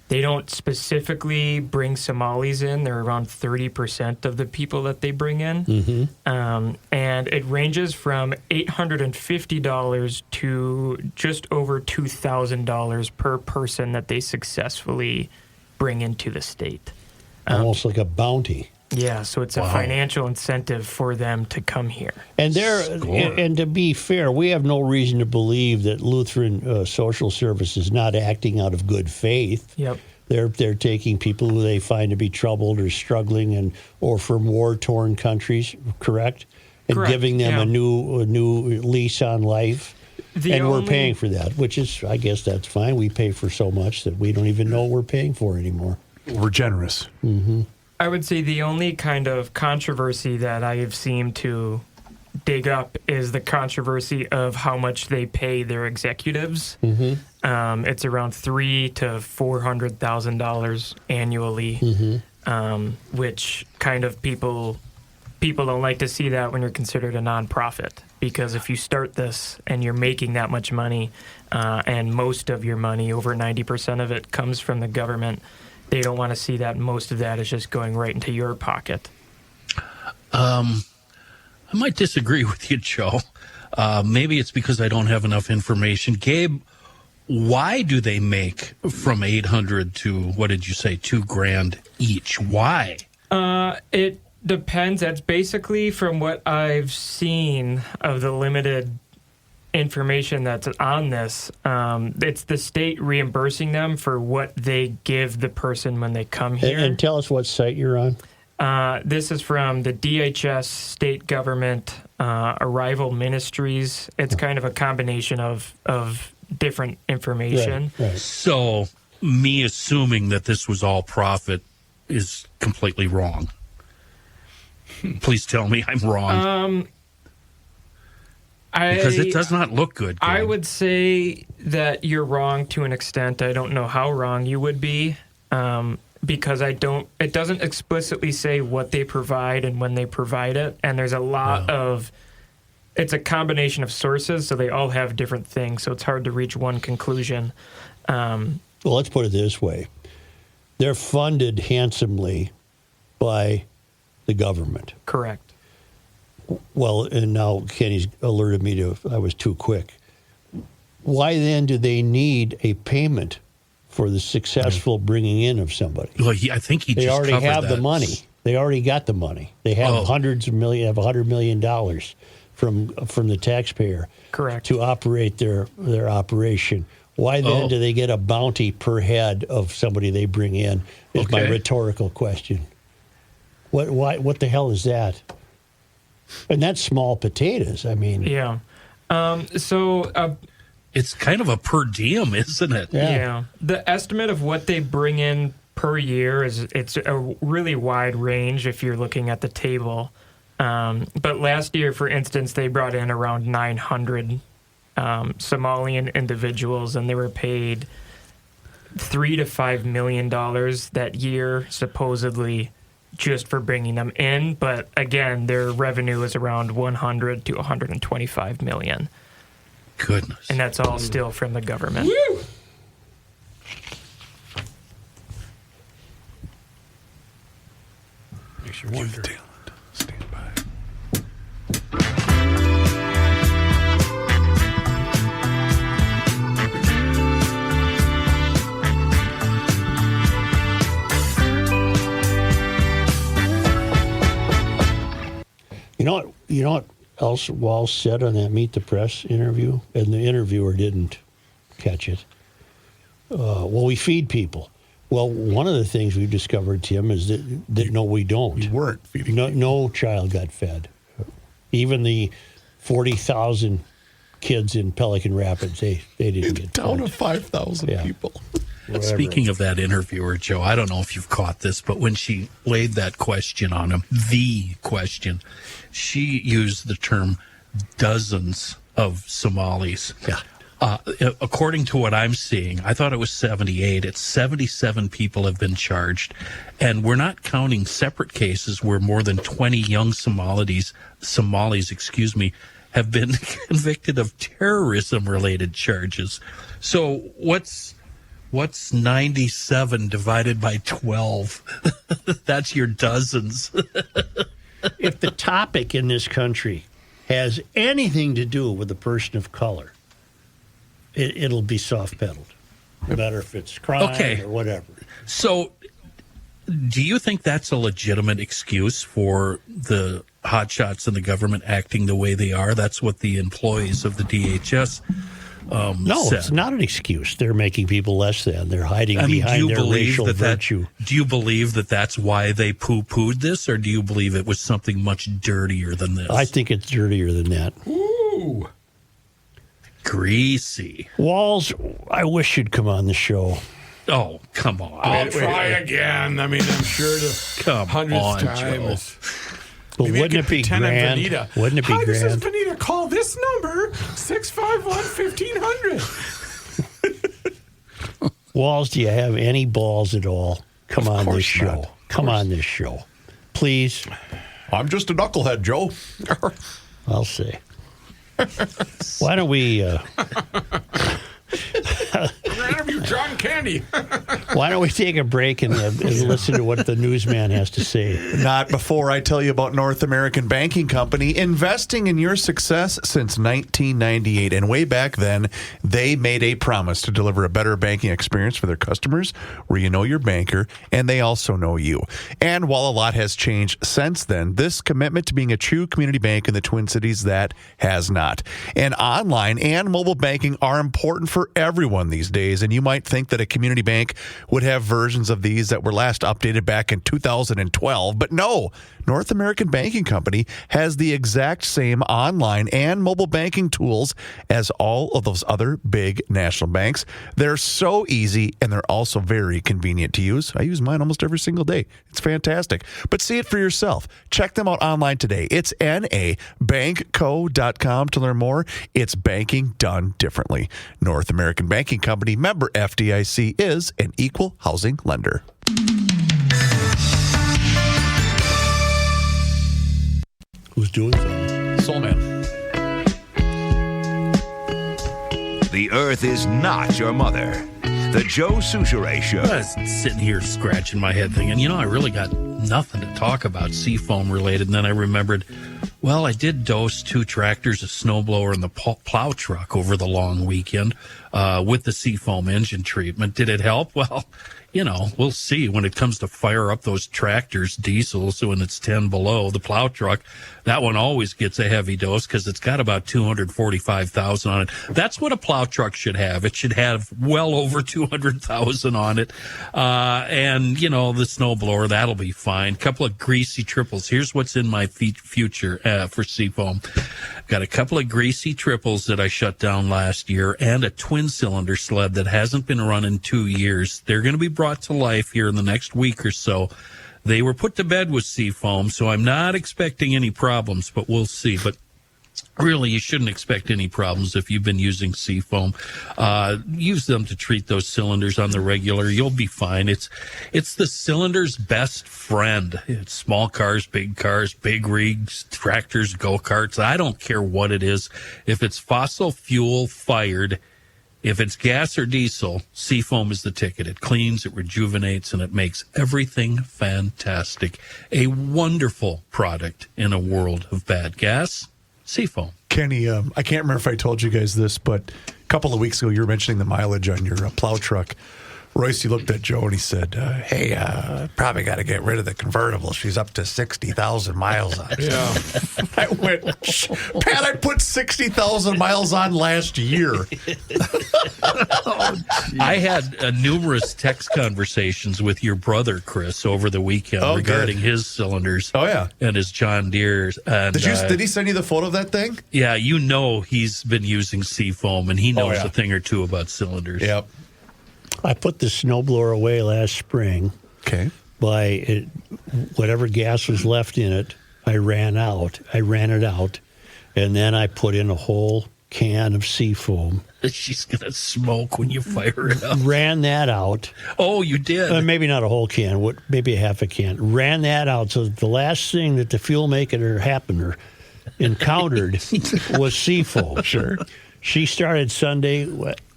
Speaker 14: They don't specifically bring Somalis in. They're around 30% of the people that they bring in. And it ranges from $850 to just over $2,000 per person that they successly bring into the state.
Speaker 2: Almost like a bounty.
Speaker 14: Yeah, so it's a financial incentive for them to come here.
Speaker 2: And and to be fair, we have no reason to believe that Lutheran Social Service is not acting out of good faith.
Speaker 14: Yep.
Speaker 2: They're taking people who they find to be troubled or struggling or from war-torn countries, correct? And giving them a new lease on life. We're paying for that, which is, I guess that's fine. We pay for so much that we don't even know what we're paying for anymore.
Speaker 6: We're generous.
Speaker 14: I would say the only kind of controversy that I have seemed to dig up is the controversy of how much they pay their executives. It's around $300,000 to $400,000 annually, which kind of people don't like to see that when you're considered a nonprofit. Because if you start this and you're making that much money, and most of your money, over 90% of it, comes from the government, they don't want to see that most of that is just going right into your pocket.
Speaker 5: I might disagree with you, Joe. Maybe it's because I don't have enough information. Gabe, why do they make from $800 to, what did you say, $2,000 each? Why?
Speaker 14: It depends. That's basically from what I've seen of the limited information that's on this. It's the state reimbursing them for what they give the person when they come here.
Speaker 2: And tell us what site you're on.
Speaker 14: This is from the DHS state government arrival ministries. It's kind of a combination of different information.
Speaker 2: Right.
Speaker 5: So me assuming that this was all profit is completely wrong. Please tell me I'm wrong. Because it does not look good. Greg.
Speaker 14: I would say that you're wrong to an extent. I don't know how wrong you would be, because it doesn't explicitly say what they provide and when they provide it. And there's a lot of, it's a combination of sources, so they all have different things. So it's hard to reach one conclusion.
Speaker 2: Well, let's put it this way. They're funded handsomely by the government.
Speaker 14: Correct.
Speaker 2: Well, and now Kenny's alerted me to I was too quick. Why then do they need a payment for the successful bringing in of somebody?
Speaker 5: Well, I think
Speaker 2: they
Speaker 5: just
Speaker 2: already
Speaker 5: covered
Speaker 2: have
Speaker 5: that.
Speaker 2: the money. They already got the money. They have $100 million from the taxpayer,
Speaker 14: correct,
Speaker 2: to operate their operation. Why then do they get a bounty per head of somebody they bring in? Is my rhetorical question. What the hell is that? And that's small potatoes. I mean,
Speaker 14: yeah.
Speaker 5: It's kind of a per diem, isn't it?
Speaker 14: Yeah. The estimate of what they bring in per year it's a really wide range if you're looking at the table. But last year, for instance, they brought in around 900 Somalian individuals, and they were paid $3 to $5 million that year, supposedly, just for bringing them in. But again, their revenue is around 100 to 125 million.
Speaker 5: Goodness.
Speaker 14: And that's all still from the government.
Speaker 7: Woo!
Speaker 2: Makes you wonder.
Speaker 6: Stand by.
Speaker 2: You know what else Walz said on that Meet the Press interview? And the interviewer didn't catch it. Well, we feed people. Well, one of the things we've discovered, Tim, is that no, we don't.
Speaker 6: We weren't feeding
Speaker 2: no child got fed. Even the 40,000 kids in Pelican Rapids, they didn't get fed.
Speaker 6: Down to 5,000 people.
Speaker 2: Whatever.
Speaker 5: Speaking of that interviewer, Joe, I don't know if you've caught this, but when she laid that question on him, the question, she used the term dozens of Somalis.
Speaker 2: Yeah.
Speaker 5: According to what I'm seeing, I thought it was 78. It's 77 people have been charged. And we're not counting separate cases where more than 20 young Somalis, have been convicted of terrorism-related charges. So what's 97 divided by 12? That's your dozens.
Speaker 2: If the topic in this country has anything to do with a person of color, it'll be soft-pedaled, no matter if it's crime or whatever.
Speaker 5: So do you think that's a legitimate excuse for the hotshots in the government acting the way they are? That's what the employees of the DHS
Speaker 2: No,
Speaker 5: said.
Speaker 2: It's not an excuse. They're making people less than. They're hiding behind their racial virtue.
Speaker 5: Do you believe that that's why they poo-pooed this, or do you believe it was something much dirtier than this?
Speaker 2: I think it's dirtier than that.
Speaker 7: Ooh.
Speaker 5: Greasy.
Speaker 2: Walz, I wish you'd come on the show.
Speaker 5: Oh, come on.
Speaker 7: I'll try again. I mean, I'm sure the
Speaker 5: Come
Speaker 7: hundredth
Speaker 5: on,
Speaker 7: time.
Speaker 5: Joe.
Speaker 2: But
Speaker 7: Maybe I
Speaker 2: wouldn't
Speaker 7: could
Speaker 2: it be
Speaker 7: pretend I'm
Speaker 2: grand?
Speaker 7: Vanita.
Speaker 2: Wouldn't it be
Speaker 7: Hi, this is
Speaker 2: grand?
Speaker 7: Vanita. Call this number, 651-1500.
Speaker 2: Walz, do you have any balls at all? Come on this show. Come on this show. Please.
Speaker 6: I'm just a knucklehead, Joe.
Speaker 2: I'll say. Why don't we...
Speaker 7: Grab you, John candy.
Speaker 2: Why don't we take a break and listen to what the newsman has to say?
Speaker 6: Not before I tell you about North American Banking Company investing in your success since 1998. And way back then, they made a promise to deliver a better banking experience for their customers where you know your banker and they also know you. And while a lot has changed since then, this commitment to being a true community bank in the Twin Cities, that has not. And online and mobile banking are important for everyone these days. And you might think that a community bank would have versions of these that were last updated back in 2012. But no, North American Banking Company has the exact same online and mobile banking tools as all of those other big national banks. They're so easy and they're also very convenient to use. I use mine almost every single day. It's fantastic. But see it for yourself. Check them out online today. It's nabankco.com to learn more. It's banking done differently. North American Banking Company, member FDIC, is an equal housing lender.
Speaker 2: Who's doing something?
Speaker 6: Soul Man.
Speaker 15: The earth is not your mother. The Joe Souchere Show.
Speaker 5: I was sitting here scratching my head thinking, I really got nothing to talk about seafoam related. And then I remembered, well, I did dose 2 tractors, a snowblower, and the plow truck over the long weekend with the seafoam engine treatment. Did it help? Well, we'll see when it comes to fire up those tractors, diesel, so when it's 10 below. The plow truck, that one always gets a heavy dose because it's got about 245,000 on it. That's what a plow truck should have. It should have well over 200,000 on it. And, the snowblower, that'll be fine. Couple of greasy triples. Here's what's in my future for seafoam. Got a couple of greasy triples that I shut down last year and a twin-cylinder sled that hasn't been run in 2 years. They're going to be brought to life here in the next week or so. They were put to bed with seafoam, so I'm not expecting any problems, but we'll see. But really, you shouldn't expect any problems if you've been using seafoam. Use them to treat those cylinders on the regular. You'll be fine. It's the cylinder's best friend. It's small cars, big rigs, tractors, go-karts. I don't care what it is. If it's fossil fuel fired, if it's gas or diesel, seafoam is the ticket. It cleans, it rejuvenates, and it makes everything fantastic. A wonderful product in a world of bad gas. Seafoam.
Speaker 6: Kenny, I can't remember if I told you guys this, but a couple of weeks ago you were mentioning the mileage on your plow truck. Royce, he looked at Joe and he said, hey, probably got to get rid of the convertible. She's up to 60,000 miles on it.
Speaker 7: Yeah.
Speaker 6: I went, Pat, I put 60,000 miles on last year.
Speaker 5: I had numerous text conversations with your brother, Chris, over the weekend regarding his cylinders.
Speaker 6: Oh, yeah.
Speaker 5: And his John Deere's. And,
Speaker 6: did he send you the photo of that thing?
Speaker 5: Yeah, he's been using seafoam, and he knows a thing or two about cylinders.
Speaker 6: Yep.
Speaker 2: I put the snowblower away last spring.
Speaker 6: Okay.
Speaker 2: By whatever gas was left in it, I ran it out, and then I put in a whole can of seafoam.
Speaker 5: She's going to smoke when you fire it up.
Speaker 2: Ran that out.
Speaker 5: Oh, you did?
Speaker 2: Maybe not a whole can, maybe a half a can. Ran that out, so the last thing that the fuel maker encountered was seafoam.
Speaker 6: Sure.
Speaker 2: She started Sunday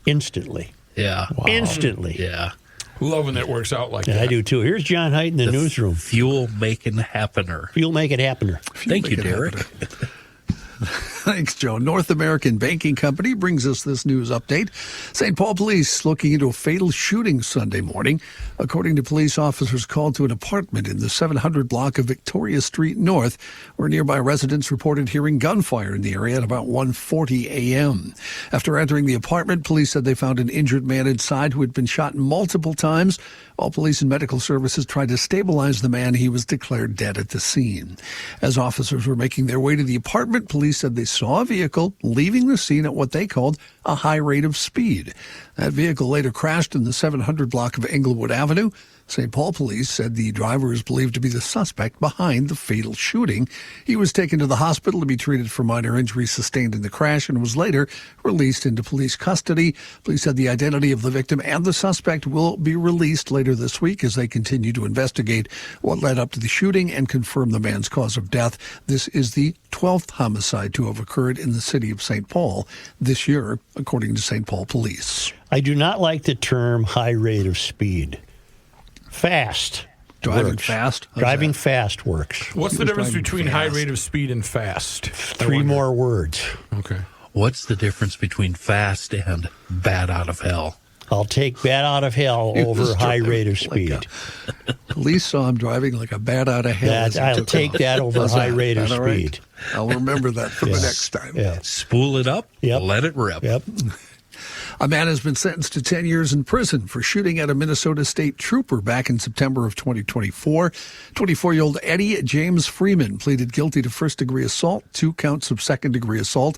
Speaker 2: instantly.
Speaker 5: Yeah.
Speaker 2: Wow. Instantly.
Speaker 5: Yeah.
Speaker 7: Love when that works out like that.
Speaker 2: I do too. Here's John Heidt in the newsroom.
Speaker 5: Fuel making happener.
Speaker 2: Fuel make it happener.
Speaker 5: Thank you, Derek.
Speaker 8: Thanks, Joe. North American Banking Company brings us this news update. St. Paul police looking into a fatal shooting Sunday morning. According to police officers called to an apartment in the 700 block of Victoria Street North, where nearby residents reported hearing gunfire in the area at about 1:40 a.m. After entering the apartment, police said they found an injured man inside who had been shot multiple times. While police and medical services tried to stabilize the man, he was declared dead at the scene. As officers were making their way to the apartment, police said they saw a vehicle leaving the scene at what they called a high rate of speed. That vehicle later crashed in the 700 block of Englewood Avenue. St. Paul police said the driver is believed to be the suspect behind the fatal shooting. He was taken to the hospital to be treated for minor injuries sustained in the crash and was later released into police custody. Police said the identity of the victim and the suspect will be released later this week as they continue to investigate what led up to the shooting and confirm the man's cause of death. This is the 12th homicide to have occurred in the city of St. Paul this year, according to St. Paul Police.
Speaker 2: I do not like the term high rate of speed. Fast.
Speaker 8: Driving
Speaker 2: works.
Speaker 8: fast? How's
Speaker 2: Driving
Speaker 8: that?
Speaker 2: fast works.
Speaker 7: What's the difference between high rate of speed and fast?
Speaker 2: 3 more words.
Speaker 7: Okay.
Speaker 5: What's the difference between fast and bat out of hell?
Speaker 2: I'll take bat out of hell over high rate of speed.
Speaker 8: Police saw him driving like a bat out of hell.
Speaker 2: I'll take that over high rate of speed.
Speaker 8: Right? I'll remember that for the next time.
Speaker 2: Yeah.
Speaker 5: Spool it up, let it rip.
Speaker 2: Yep.
Speaker 8: A man has been sentenced to 10 years in prison for shooting at a Minnesota state trooper back in September of 2024. 24-year-old Eddie James Freeman pleaded guilty to first-degree assault, 2 counts of second-degree assault.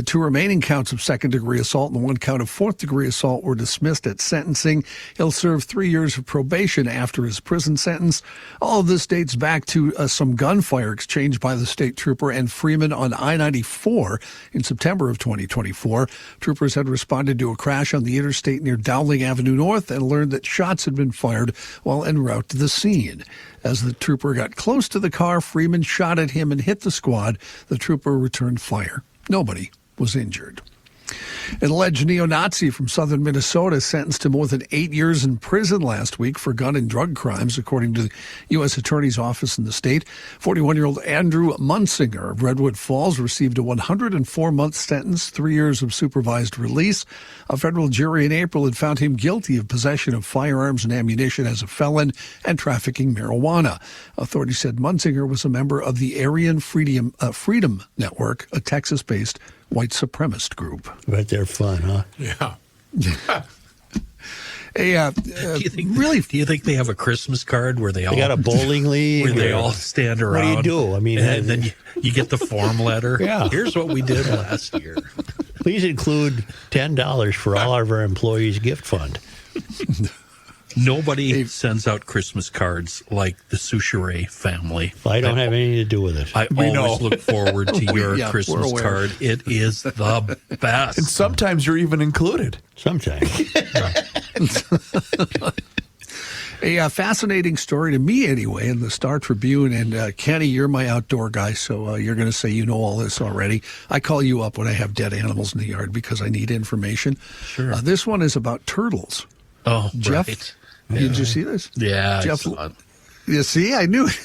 Speaker 8: 2 remaining counts of second-degree assault and 1 count of fourth-degree assault were dismissed at sentencing. He'll serve 3 years of probation after his prison sentence. All of this dates back to some gunfire exchanged by the state trooper and Freeman on I-94 in September of 2024. Troopers had responded to a crash on the interstate near Dowling Avenue North and learned that shots had been fired while en route to the scene. As the trooper got close to the car, Freeman shot at him and hit the squad. The trooper returned fire. Nobody was injured. An alleged neo-Nazi from southern Minnesota sentenced to more than 8 years in prison last week for gun and drug crimes, according to the U.S. Attorney's Office in the state. 41-year-old Andrew Munsinger of Redwood Falls received a 104-month sentence, 3 years of supervised release. A federal jury in April had found him guilty of possession of firearms and ammunition as a felon and trafficking marijuana. Authorities said Munsinger was a member of the Aryan Freedom Network, a Texas-based white supremacist group.
Speaker 2: Right there, fun, huh?
Speaker 7: Yeah.
Speaker 5: Do you think they have a Christmas card where they all
Speaker 2: got a bowling league
Speaker 5: where they all stand around?
Speaker 2: What do you do? I mean,
Speaker 5: and then you get the form letter.
Speaker 2: Yeah.
Speaker 5: Here's what we did last year.
Speaker 2: Please include $10 for all of our employees' gift fund.
Speaker 5: Nobody sends out Christmas cards like the Souchere family.
Speaker 2: I don't have anything to do with it.
Speaker 5: I always look forward to your Christmas card. It is the best.
Speaker 6: And sometimes you're even included.
Speaker 2: Sometimes.
Speaker 8: A fascinating story to me, anyway, in the Star Tribune. And Kenny, you're my outdoor guy, so you're going to say you know all this already. I call you up when I have dead animals in the yard because I need information.
Speaker 5: Sure.
Speaker 8: This one is about turtles.
Speaker 5: Oh,
Speaker 8: Jeff,
Speaker 5: right.
Speaker 8: Did you see this?
Speaker 5: Yeah,
Speaker 8: Jeff, you see, I knew it.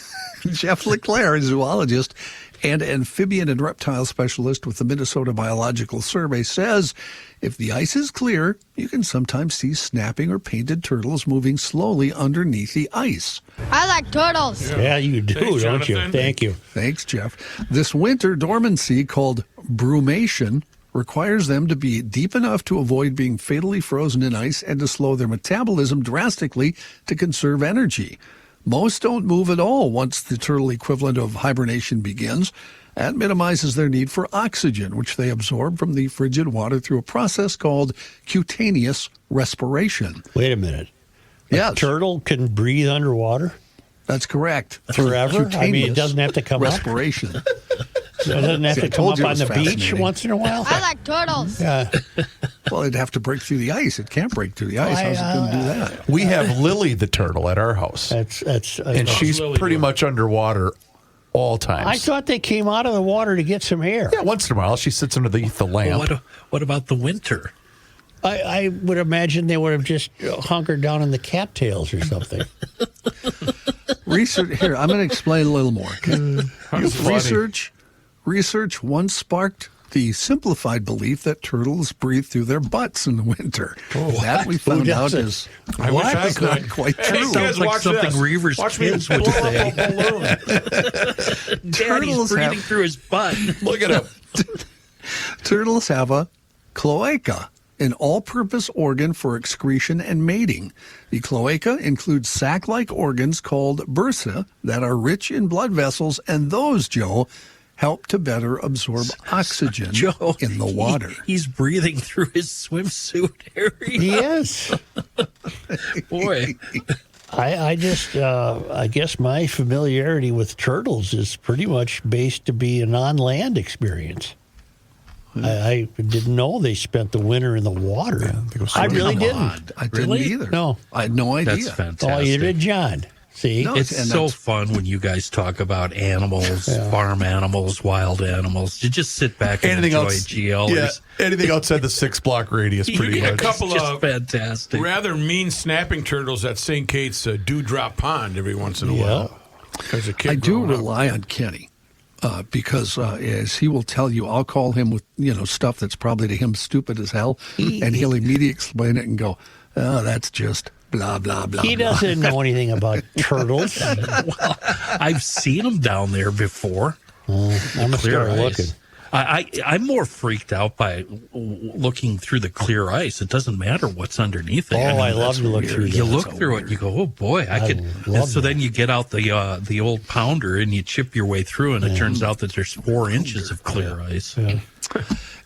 Speaker 8: Jeff LeClaire, a zoologist and amphibian and reptile specialist with the Minnesota Biological Survey, says if the ice is clear, you can sometimes see snapping or painted turtles moving slowly underneath the ice.
Speaker 16: I like turtles.
Speaker 2: Yeah, you do,
Speaker 7: Thanks,
Speaker 2: don't you?
Speaker 7: Jonathan.
Speaker 2: Thank you.
Speaker 8: Thanks, Jeff. This winter dormancy, called brumation, requires them to be deep enough to avoid being fatally frozen in ice and to slow their metabolism drastically to conserve energy. Most don't move at all once the turtle equivalent of hibernation begins. That minimizes their need for oxygen, which they absorb from the frigid water through a process called cutaneous respiration.
Speaker 2: Wait a minute.
Speaker 8: Yes.
Speaker 2: A turtle can breathe underwater?
Speaker 8: That's correct.
Speaker 2: Forever? I mean, it
Speaker 8: Cutaneous
Speaker 2: doesn't have to come
Speaker 8: respiration.
Speaker 2: up? It doesn't have
Speaker 8: See, I
Speaker 2: to come
Speaker 8: told
Speaker 2: up
Speaker 8: you it
Speaker 2: on
Speaker 8: was
Speaker 2: the beach
Speaker 8: fascinating.
Speaker 2: once in a while?
Speaker 16: I like turtles.
Speaker 2: Yeah.
Speaker 8: Well, it'd have to break through the ice. It can't break through the ice. How's it going to do that?
Speaker 6: We have Lily the turtle at our house. And she's pretty much underwater all times.
Speaker 2: I thought they came out of the water to get some air.
Speaker 6: Yeah, once in a while she sits underneath the lamp.
Speaker 5: What about the winter?
Speaker 2: I would imagine they would have just hunkered down in the cattails or something.
Speaker 8: Research here. I'm going to explain a little more. Okay? Research once sparked the simplified belief that turtles breathe through their butts in the winter. That we found out is
Speaker 7: I wish I could.
Speaker 8: not quite
Speaker 7: Hey,
Speaker 8: true.
Speaker 7: guys, watch
Speaker 5: something
Speaker 7: this.
Speaker 5: Reavers
Speaker 7: Watch me
Speaker 5: kids would
Speaker 7: blow
Speaker 5: say.
Speaker 7: up a balloon.
Speaker 5: Daddy's breathing through his butt.
Speaker 6: Look at him.
Speaker 8: Turtles have a cloaca, an all-purpose organ for excretion and mating. The cloaca includes sac-like organs called bursa that are rich in blood vessels, and those, Joe, help to better absorb oxygen in the water.
Speaker 5: He's breathing through his swimsuit area.
Speaker 2: He is.
Speaker 5: Boy.
Speaker 2: I guess my familiarity with turtles is pretty much based to be an on-land experience. I didn't know they spent the winter in the water. I really didn't.
Speaker 8: I didn't either.
Speaker 2: No.
Speaker 8: I had no idea.
Speaker 5: That's fantastic.
Speaker 2: Oh, you did, John. See,
Speaker 5: it's so fun when you guys talk about animals, farm animals, wild animals. You just sit back and enjoy GL.
Speaker 6: Yeah, anything outside the 6-block radius, pretty
Speaker 7: You get
Speaker 6: much.
Speaker 7: a couple of
Speaker 5: fantastic,
Speaker 7: rather mean snapping turtles at St. Kate's Dewdrop Pond every once in a while. As a kid,
Speaker 8: I do rely on Kenny. Because as he will tell you, I'll call him with stuff that's probably to him stupid as hell, and he'll immediately explain it and go, "Oh, that's just blah blah blah."
Speaker 2: He doesn't know anything about turtles.
Speaker 5: Well, I've seen them down there before.
Speaker 2: I'm gonna start looking.
Speaker 5: I'm more freaked out by looking through the clear ice. It doesn't matter what's underneath it.
Speaker 2: I love to look through.
Speaker 5: You look through it, you go, "Oh boy, I could." And so then you get out the old pounder and you chip your way through, and it turns out that there's 4 inches of clear ice.
Speaker 2: Yeah.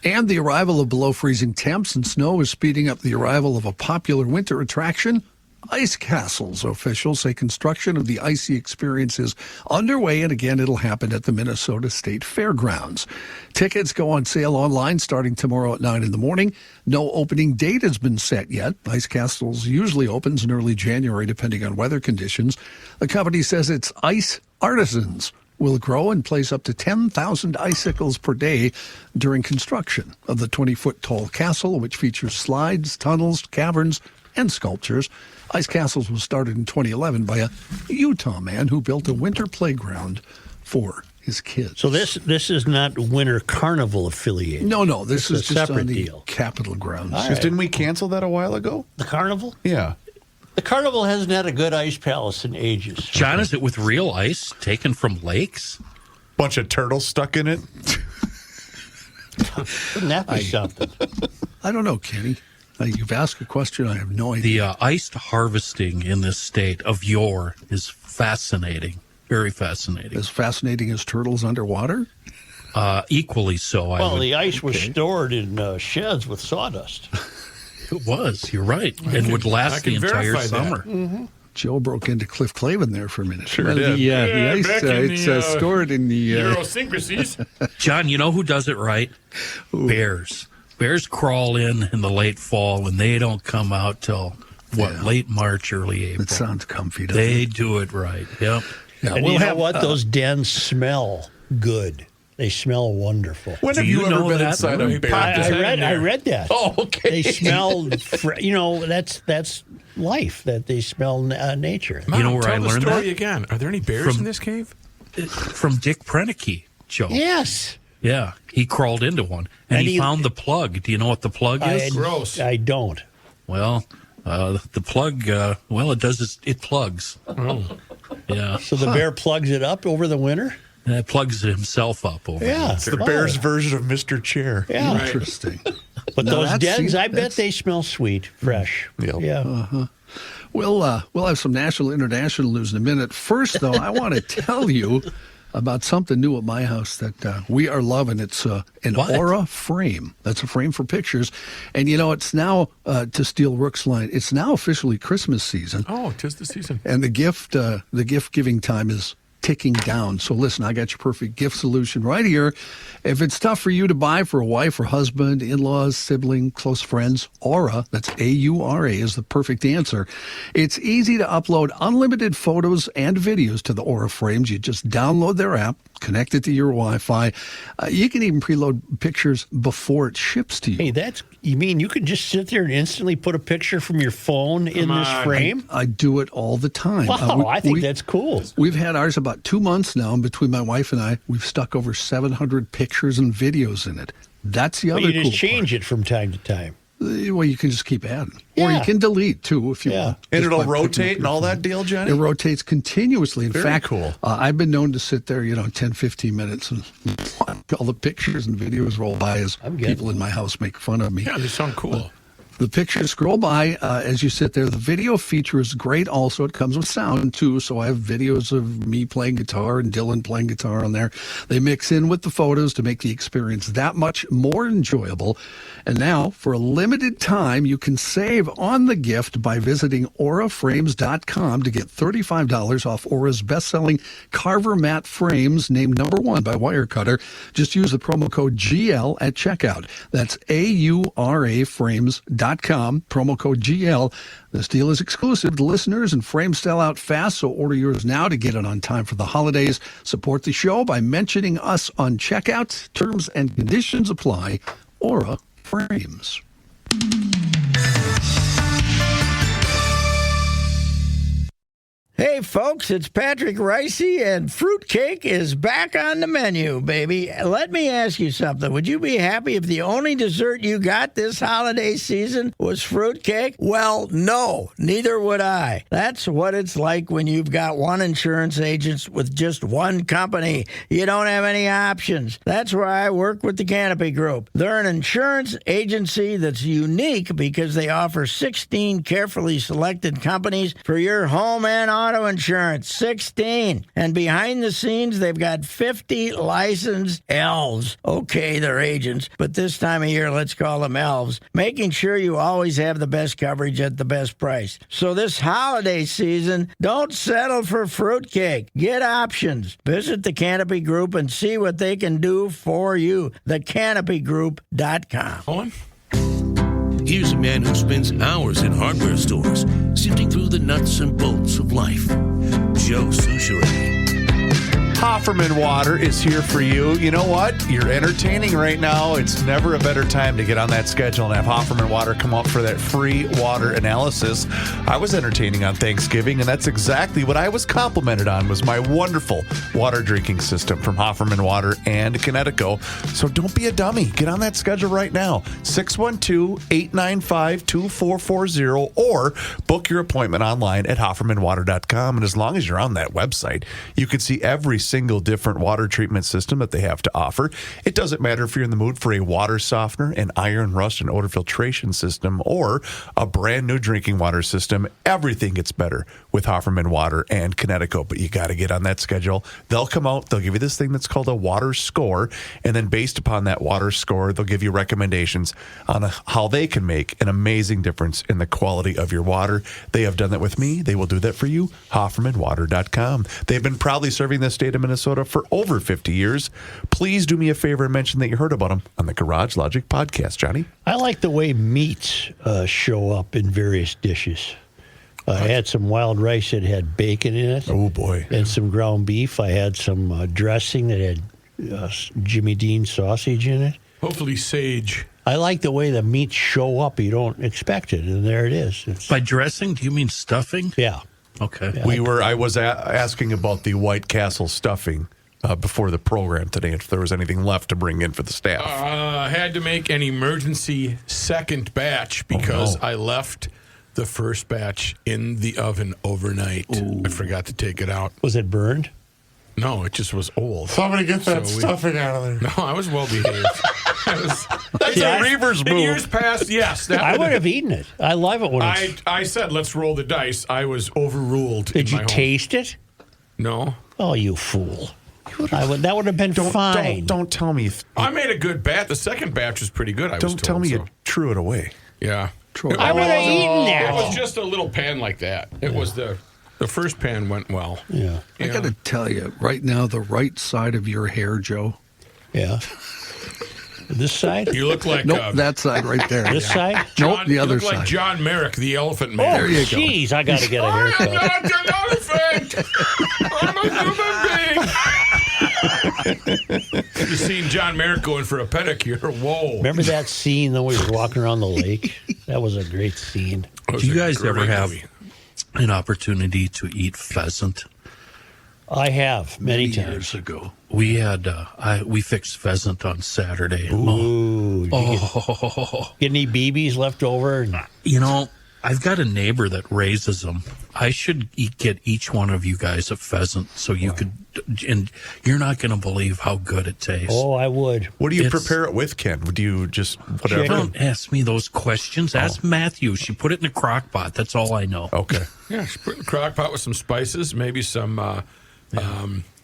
Speaker 8: And the arrival of below freezing temps and snow is speeding up the arrival of a popular winter attraction, ice castles. Officials say construction of the icy experience is underway, and again, it'll happen at the Minnesota State Fairgrounds. Tickets go on sale online starting tomorrow at 9 in the morning. No opening date has been set yet. Ice Castles usually opens in early January, depending on weather conditions. The company says its ice artisans will grow and place up to 10,000 icicles per day during construction of the 20-foot tall castle, which features slides, tunnels, caverns, and sculptures. Ice Castles was started in 2011 by a Utah man who built a winter playground for his kids.
Speaker 2: So this is not Winter Carnival affiliated.
Speaker 8: No, this is
Speaker 2: a
Speaker 8: just
Speaker 2: separate
Speaker 8: on the
Speaker 2: deal.
Speaker 8: Capitol grounds.
Speaker 6: Just didn't we cancel that a while ago?
Speaker 2: The carnival?
Speaker 6: Yeah.
Speaker 2: The carnival hasn't had a good ice palace in ages.
Speaker 5: John, is it with real ice taken from lakes?
Speaker 6: Bunch of turtles stuck in it.
Speaker 2: Wouldn't that be something?
Speaker 8: I don't know, Kenny. You've asked a question. I have no idea.
Speaker 5: The ice harvesting in this state of yore is fascinating. Very fascinating.
Speaker 8: As fascinating as turtles underwater?
Speaker 5: Equally so.
Speaker 2: The ice was stored in sheds with sawdust.
Speaker 5: It was. You're right. And would last the entire summer.
Speaker 8: Mm-hmm. Joe broke into Cliff Clavin there for a minute.
Speaker 6: Sure did.
Speaker 8: The ice, it's stored in the...
Speaker 7: idiosyncrasies.
Speaker 5: John, you know who does it right?
Speaker 8: Ooh.
Speaker 5: Bears. Bears crawl in the late fall, and they don't come out till, late March, early April.
Speaker 8: It sounds comfy, doesn't
Speaker 5: They
Speaker 8: it?
Speaker 5: do it right. Yep.
Speaker 8: Yeah,
Speaker 2: And you know what? Those dens smell good. They smell wonderful.
Speaker 6: When have you ever been inside a bear?
Speaker 2: I read that.
Speaker 6: Oh, okay.
Speaker 2: They smell, that's life, that they smell nature.
Speaker 7: Mom,
Speaker 5: You know where
Speaker 7: tell
Speaker 5: I
Speaker 7: the
Speaker 5: learned
Speaker 7: story
Speaker 5: that?
Speaker 7: again. Are there any bears in this cave?
Speaker 5: From Dick Prenicky, Joe.
Speaker 2: Yes.
Speaker 5: Yeah, he crawled into one, and he found the plug. Do you know what the plug is?
Speaker 7: Gross.
Speaker 2: I don't.
Speaker 5: Well, the plug, it plugs.
Speaker 7: Oh.
Speaker 5: Yeah.
Speaker 2: So the bear plugs it up over the winter?
Speaker 5: And it plugs himself up over
Speaker 2: Yeah.
Speaker 6: It's the bear's version of Mr. Chair.
Speaker 2: Yeah.
Speaker 7: Right.
Speaker 8: Interesting.
Speaker 2: But
Speaker 8: Now
Speaker 2: those
Speaker 8: that's-
Speaker 2: dens, I bet
Speaker 8: that's-
Speaker 2: they smell sweet, fresh.
Speaker 6: Yep.
Speaker 2: Yeah.
Speaker 8: We'll have some national, international news in a minute. First, though, I want to tell you about something new at my house that we are loving. It's an Aura frame. That's a frame for pictures. And, it's now, to steal Rook's line, it's now officially Christmas season.
Speaker 7: Oh, 'tis the season.
Speaker 8: And the gift giving time is ticking down. So listen, I got your perfect gift solution right here. If it's tough for you to buy for a wife or husband, in-laws, sibling, close friends, Aura, that's A-U-R-A, is the perfect answer. It's easy to upload unlimited photos and videos to the Aura frames. You just download their app, connect it to your Wi-Fi. You can even preload pictures before it ships to you.
Speaker 2: Hey, you mean you could just sit there and instantly put a picture from your phone in this frame?
Speaker 8: I do it all the time.
Speaker 2: Wow, I think that's cool.
Speaker 8: We've had ours about 2 months now, and between my wife and I, we've stuck over 700 pictures and videos in it. That's the other
Speaker 2: You
Speaker 8: cool
Speaker 2: just change it from time to time.
Speaker 8: Well, you can just keep adding. Or
Speaker 2: Yeah.
Speaker 8: you can delete, too, if you want.
Speaker 6: And
Speaker 8: Just
Speaker 6: it'll
Speaker 8: by picking
Speaker 6: rotate
Speaker 8: up
Speaker 6: and all
Speaker 8: your
Speaker 6: that
Speaker 8: phone.
Speaker 6: deal, Johnny?
Speaker 8: It rotates continuously. In
Speaker 6: Very
Speaker 8: fact,
Speaker 6: cool.
Speaker 8: I've been known to sit there, 10, 15 minutes and all the pictures and videos roll by as people in my house make fun of me.
Speaker 7: Yeah, they sound cool.
Speaker 8: The pictures scroll by as you sit there. The video feature is great also. It comes with sound, too, so I have videos of me playing guitar and Dylan playing guitar on there. They mix in with the photos to make the experience that much more enjoyable. And now, for a limited time, you can save on the gift by visiting auraframes.com to get $35 off Aura's best-selling Carver Matte Frames, named #1 by Wirecutter. Just use the promo code GL at checkout. That's AURA frames.com. Height.com, promo code GL. This deal is exclusive to listeners and frames sell out fast, so order yours now to get it on time for the holidays. Support the show by mentioning us on checkout. Terms and conditions apply. Aura Frames.
Speaker 2: Hey, folks, it's Patrick Ricey, and fruitcake is back on the menu, baby. Let me ask you something. Would you be happy if the only dessert you got this holiday season was fruitcake? Well, no, neither would I. That's what it's like when you've got one insurance agent with just one company. You don't have any options. That's why I work with the Canopy Group. They're an insurance agency that's unique because they offer 16 carefully selected companies for your home and auto insurance. 16. And behind the scenes, they've got 50 licensed elves. Okay, they're agents, but this time of year, let's call them elves, making sure you always have the best coverage at the best price. So this holiday season, don't settle for fruitcake. Get options. Visit the Canopy Group and see what they can do for you. thecanopygroup.com.
Speaker 10: Here's a man who spends hours in hardware stores, sifting through the nuts and bolts of life. Joe Souchere.
Speaker 6: Hofferman Water is here for you. You know what? You're entertaining right now. It's never a better time to get on that schedule and have Hofferman Water come out for that free water analysis. I was entertaining on Thanksgiving, and that's exactly what I was complimented on, was my wonderful water drinking system from Hofferman Water and Connecticut. So don't be a dummy. Get on that schedule right now. 612-895-2440 or book your appointment online at HoffermanWater.com. And as long as you're on that website, you can see every single different water treatment system that they have to offer. It doesn't matter if you're in the mood for a water softener, an iron, rust, and odor filtration system, or a brand new drinking water system. Everything gets better with Hofferman Water and Connecticut, but you got to get on that schedule. They'll come out, they'll give you this thing that's called a water score, and then based upon that water score, they'll give you recommendations on how they can make an amazing difference in the quality of your water. They have done that with me. They will do that for you. HoffermanWater.com. They've been proudly serving the state of Minnesota for over 50 years. Please do me a favor and mention that you heard about them on the Garage Logic podcast, Johnny.
Speaker 2: I like the way meats show up in various dishes. I had some wild rice that had bacon in it.
Speaker 6: Oh, boy.
Speaker 2: And some ground beef. I had some dressing that had Jimmy Dean sausage in it.
Speaker 7: Hopefully sage.
Speaker 2: I like the way the meats show up. You don't expect it, and there it is.
Speaker 5: By dressing, do you mean stuffing?
Speaker 2: Yeah.
Speaker 5: Okay.
Speaker 2: Yeah,
Speaker 6: I was asking about the White Castle stuffing before the program today, if there was anything left to bring in for the staff.
Speaker 7: I had to make an emergency second batch because I left the first batch in the oven overnight. Ooh. I forgot to take it out.
Speaker 2: Was it burned?
Speaker 7: No, it just was old.
Speaker 6: Somebody get that stuffing out of there.
Speaker 7: No, I was well behaved.
Speaker 6: That's a Reavers move.
Speaker 7: In years past, yes.
Speaker 2: I would have eaten it. I love it when
Speaker 7: I said, let's roll the dice. I was overruled.
Speaker 2: Did you taste it?
Speaker 7: No.
Speaker 2: Oh, you fool. That would have been fine.
Speaker 6: Don't tell me.
Speaker 7: I made a good batch. The second batch was pretty good, I was told.
Speaker 6: Don't tell me you threw it away.
Speaker 7: Yeah.
Speaker 2: I would have eaten that.
Speaker 7: It was just a little pan like that. It was the first pan went well.
Speaker 2: Yeah.
Speaker 8: I got to tell you, right now, the right side of your hair, Joe.
Speaker 2: Yeah. This side?
Speaker 7: You look like...
Speaker 8: Nope, that side right there.
Speaker 2: This side?
Speaker 8: Nope, the other
Speaker 7: you look
Speaker 8: side.
Speaker 7: like John Merrick, the Elephant Man.
Speaker 2: There you go. Jeez, I got to get a haircut.
Speaker 7: I'm not an elephant! I'm a human being! You've seen John Merrick going for a pedicure. Whoa.
Speaker 2: Remember that scene, though, we were walking around the lake? That was a great scene.
Speaker 5: Do you guys ever have an opportunity to eat pheasant?
Speaker 2: I have many times.
Speaker 8: Years ago.
Speaker 5: We had we fixed pheasant on Saturday.
Speaker 2: Ooh, get any BBs left over?
Speaker 5: You know, I've got a neighbor that raises them. I should get each one of you guys a pheasant so you could, and you're not going to believe how good it tastes.
Speaker 2: Oh, I would.
Speaker 6: What do you prepare it with, Ken? Do you just whatever?
Speaker 5: Don't ask me those questions. Ask Matthew. She put it in a crock pot. That's all I know.
Speaker 6: Okay.
Speaker 7: Yeah, she put it in a crock pot with some spices, maybe some,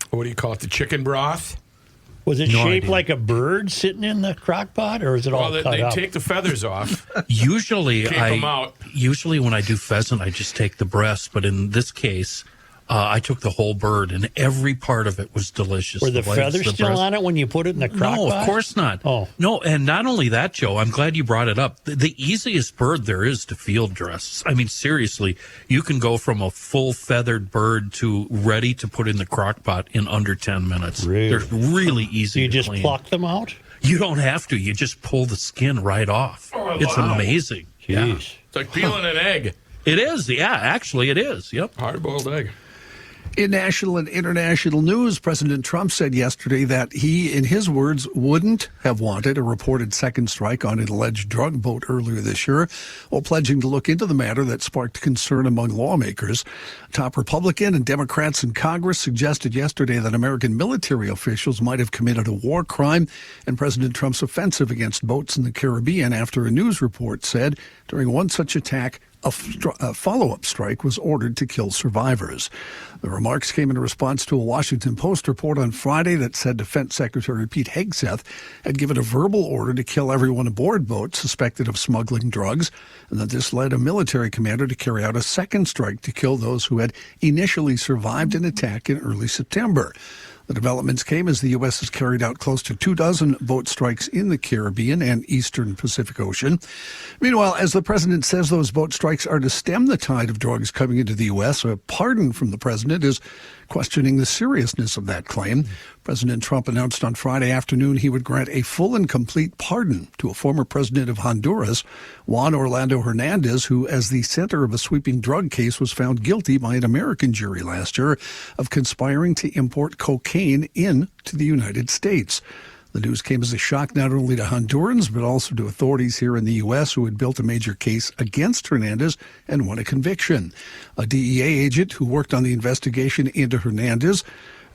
Speaker 7: what do you call it, the chicken broth?
Speaker 2: Was it shaped like a bird sitting in the crock pot, or is it all cut
Speaker 7: they
Speaker 2: up?
Speaker 7: take the feathers off.
Speaker 5: Usually,
Speaker 7: them out.
Speaker 5: Usually when I do pheasant, I just take the breast. But in this case, I took the whole bird, and every part of it was delicious.
Speaker 2: Were the
Speaker 5: legs,
Speaker 2: feathers still
Speaker 5: breast.
Speaker 2: on it when you put it in the crock
Speaker 5: No,
Speaker 2: pot?
Speaker 5: of course not.
Speaker 2: Oh.
Speaker 5: No, and not only that, Joe, I'm glad you brought it up. The easiest bird there is to field dress. I mean, seriously, you can go from a full feathered bird to ready to put in the crock pot in under 10 minutes.
Speaker 2: Really?
Speaker 5: They're really easy
Speaker 2: You
Speaker 5: to
Speaker 2: just
Speaker 5: clean.
Speaker 2: pluck them out?
Speaker 5: You don't have to. You just pull the skin right off.
Speaker 7: Oh,
Speaker 5: It's
Speaker 7: wow.
Speaker 5: amazing. Yeah.
Speaker 2: Jeez.
Speaker 7: It's like peeling an egg.
Speaker 5: It is. Yeah, actually, it is. Yep.
Speaker 7: Hard-boiled egg.
Speaker 8: In national and international news, President Trump said yesterday that he, in his words, wouldn't have wanted a reported second strike on an alleged drug boat earlier this year, while pledging to look into the matter that sparked concern among lawmakers. Top Republican and Democrats in Congress suggested yesterday that American military officials might have committed a war crime in President Trump's offensive against boats in the Caribbean after a news report said during one such attack, a follow-up strike was ordered to kill survivors. The remarks came in response to a Washington Post report on Friday that said Defense Secretary Pete Hegseth had given a verbal order to kill everyone aboard boats suspected of smuggling drugs, and that this led a military commander to carry out a second strike to kill those who had initially survived an attack in early September. The developments came as the U.S. has carried out close to 24 boat strikes in the Caribbean and eastern Pacific Ocean. Meanwhile, as the president says those boat strikes are to stem the tide of drugs coming into the U.S., a pardon from the president is questioning the seriousness of that claim. President Trump announced on Friday afternoon he would grant a full and complete pardon to a former president of Honduras, Juan Orlando Hernandez, who, as the center of a sweeping drug case, was found guilty by an American jury last year of conspiring to import cocaine into the United States. The news came as a shock not only to Hondurans, but also to authorities here in the U.S. who had built a major case against Hernandez and won a conviction. A DEA agent who worked on the investigation into Hernandez,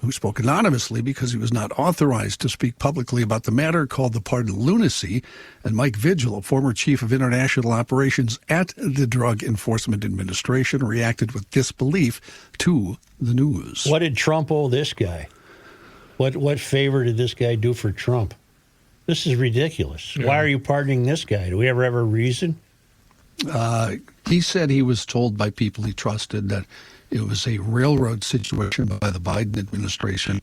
Speaker 8: who spoke anonymously because he was not authorized to speak publicly about the matter, called the pardon lunacy. And Mike Vigil, a former chief of international operations at the Drug Enforcement Administration, reacted with disbelief to the news.
Speaker 2: What did Trump owe this guy? What favor did this guy do for Trump? This is ridiculous.
Speaker 8: Yeah.
Speaker 2: Why are you pardoning this guy? Do we ever have a reason?
Speaker 8: He said he was told by people he trusted that it was a railroad situation by the Biden administration,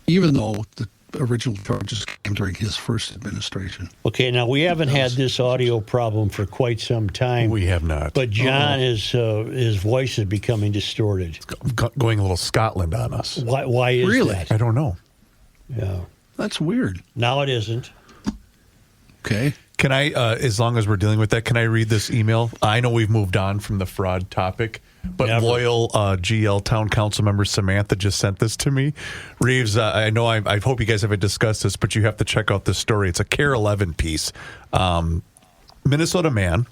Speaker 8: even though the original charges came during his first administration.
Speaker 2: Okay, now we haven't had this audio problem for quite some time.
Speaker 6: We have not.
Speaker 2: But John, his voice is becoming distorted.
Speaker 6: Going a little Scotland on us.
Speaker 2: Why is
Speaker 8: Really?
Speaker 2: that?
Speaker 6: I don't know.
Speaker 2: Yeah.
Speaker 8: That's weird.
Speaker 2: Now it isn't.
Speaker 8: Okay.
Speaker 6: Can I, as long as we're dealing with that, can I read this email? I know we've moved on from the fraud topic, but
Speaker 2: Never.
Speaker 6: loyal GL Town Council member Samantha just sent this to me. Reeves, I know I hope you guys haven't discussed this, but you have to check out this story. It's a Care 11 piece. Minnesota man,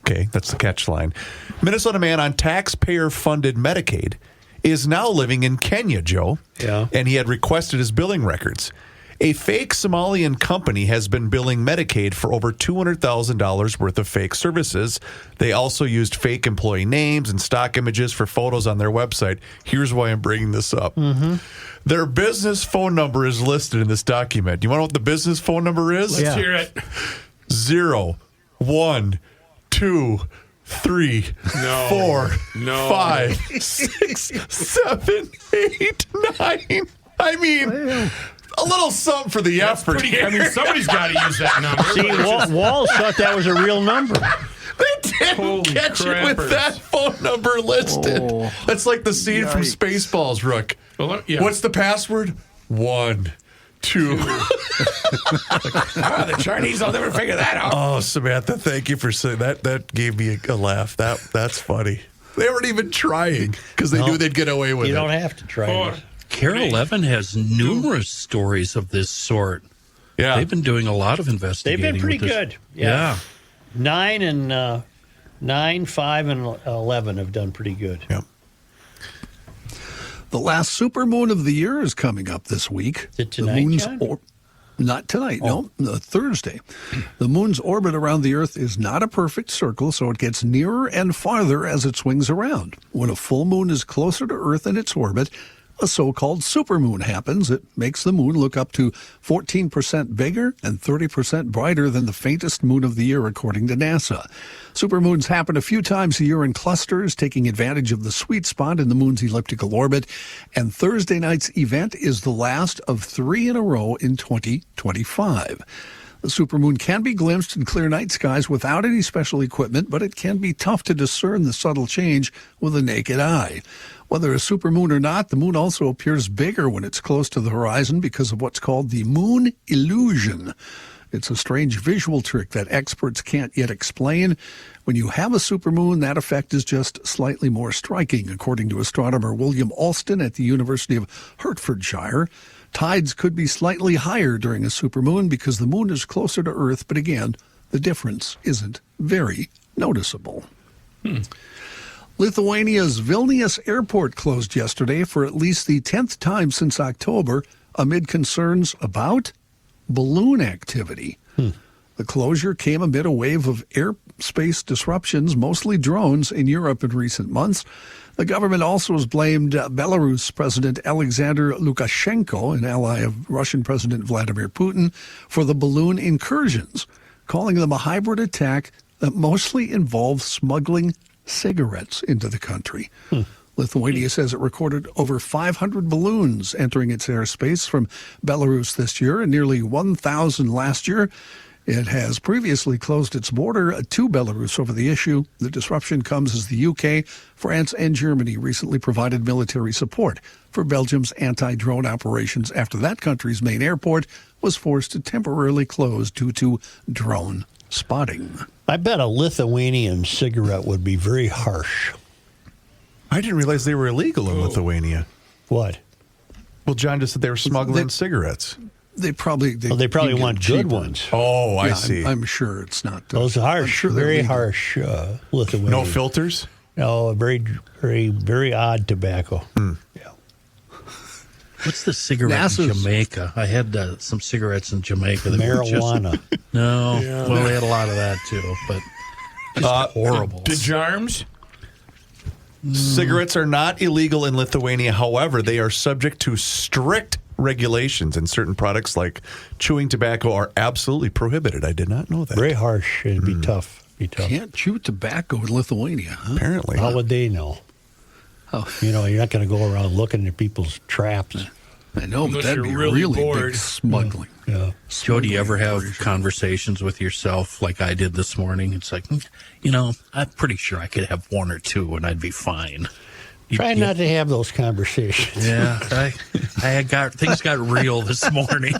Speaker 6: okay, that's the catch line. Minnesota man on taxpayer-funded Medicaid is now living in Kenya, Joe.
Speaker 2: Yeah.
Speaker 6: And he had requested his billing records. A fake Somalian company has been billing Medicaid for over $200,000 worth of fake services. They also used fake employee names and stock images for photos on their website. Here's why I'm bringing this up.
Speaker 2: Mm-hmm.
Speaker 6: Their business phone number is listed in this document. Do you want to know what the business phone number is?
Speaker 7: Let's hear it.
Speaker 6: 0, 1, 2, 3,
Speaker 7: No.
Speaker 6: 4,
Speaker 7: No.
Speaker 6: 5, 6, 7, 8, 9. I mean, a little something for the effort.
Speaker 7: I mean, somebody's got to use that number.
Speaker 2: See, Walz thought that was a real number.
Speaker 6: They didn't
Speaker 7: Holy
Speaker 6: catch it with
Speaker 7: crappers.
Speaker 6: that phone number listed.
Speaker 8: Oh.
Speaker 6: That's like the scene from
Speaker 8: Yikes.
Speaker 6: Spaceballs, Rook.
Speaker 7: Well, yeah.
Speaker 6: What's the password? 1, 2.
Speaker 7: The Chinese will never figure that out.
Speaker 6: Oh, Samantha, thank you for saying that. That gave me a laugh. That's funny. They weren't even trying because they knew they'd get away with
Speaker 2: You
Speaker 6: it.
Speaker 2: don't have to try
Speaker 7: Four.
Speaker 2: it.
Speaker 5: Care 11 has numerous stories of this sort.
Speaker 6: Yeah.
Speaker 5: They've been doing a lot of
Speaker 2: They've
Speaker 5: investigating.
Speaker 2: been pretty
Speaker 5: with this.
Speaker 2: good.
Speaker 5: Yeah.
Speaker 2: 9, 5, and 11 have done pretty good.
Speaker 6: Yep.
Speaker 8: The last supermoon of the year is coming up this week.
Speaker 2: Is it tonight, John?
Speaker 8: Not tonight, no, Thursday. The moon's orbit around the Earth is not a perfect circle, so it gets nearer and farther as it swings around. When a full moon is closer to Earth in its orbit, a so-called supermoon happens. It makes the moon look up to 14% bigger and 30% brighter than the faintest moon of the year, according to NASA. Supermoons happen a few times a year in clusters, taking advantage of the sweet spot in the moon's elliptical orbit. And Thursday night's event is the last of 3 in a row in 2025. The supermoon can be glimpsed in clear night skies without any special equipment, but it can be tough to discern the subtle change with the naked eye. Whether a supermoon or not, the moon also appears bigger when it's close to the horizon because of what's called the moon illusion. It's a strange visual trick that experts can't yet explain. When you have a supermoon, that effect is just slightly more striking, according to astronomer William Alston at the University of Hertfordshire. Tides could be slightly higher during a supermoon because the moon is closer to Earth, but again, the difference isn't very noticeable. Lithuania's Vilnius airport closed yesterday for at least the 10th time since October amid concerns about balloon activity. The closure came amid a wave of airspace disruptions, mostly drones, in Europe in recent months. The government also has blamed Belarus President Alexander Lukashenko, an ally of Russian President Vladimir Putin, for the balloon incursions, calling them a hybrid attack that mostly involves smuggling cigarettes into the country. Lithuania says it recorded over 500 balloons entering its airspace from Belarus this year and nearly 1,000 last year. It has previously closed its border to Belarus over the issue. The disruption comes as the UK, France, and Germany recently provided military support for Belgium's anti-drone operations after that country's main airport was forced to temporarily close due to drone spotting.
Speaker 2: I bet a Lithuanian cigarette would be very harsh.
Speaker 6: I didn't realize they were illegal in Lithuania.
Speaker 2: What?
Speaker 6: Well, John just said they were smuggling cigarettes.
Speaker 8: They probably
Speaker 2: want good ones.
Speaker 6: Oh, I
Speaker 8: Yeah,
Speaker 6: see.
Speaker 8: I'm sure it's not.
Speaker 2: Those harsh,
Speaker 8: sure they're
Speaker 2: very
Speaker 8: legal.
Speaker 2: harsh Lithuanian.
Speaker 6: No filters?
Speaker 2: No, very, very, very odd tobacco.
Speaker 5: What's the cigarette in Jamaica? I had some cigarettes in Jamaica. That
Speaker 2: Marijuana.
Speaker 5: Were just, no.
Speaker 7: Yeah.
Speaker 5: Well, they had a lot of that too, but just horrible.
Speaker 7: The germs?
Speaker 6: Cigarettes are not illegal in Lithuania. However, they are subject to strict regulations, and certain products like chewing tobacco are absolutely prohibited. I did not know that.
Speaker 2: Very harsh. It'd be tough.
Speaker 8: Can't chew tobacco in Lithuania, huh?
Speaker 6: Apparently.
Speaker 2: How would they know?
Speaker 8: Oh.
Speaker 2: You know, you're not going to go around looking at people's traps.
Speaker 8: I know, but
Speaker 7: Unless
Speaker 8: that'd be
Speaker 7: you're really
Speaker 8: really
Speaker 7: bored.
Speaker 8: big smuggling.
Speaker 2: Yeah.
Speaker 5: Joe, do you ever have conversations with yourself like I did this morning? It's like, I'm pretty sure I could have one or two and I'd be fine.
Speaker 2: Try not to have those conversations.
Speaker 5: Yeah, things got real this morning.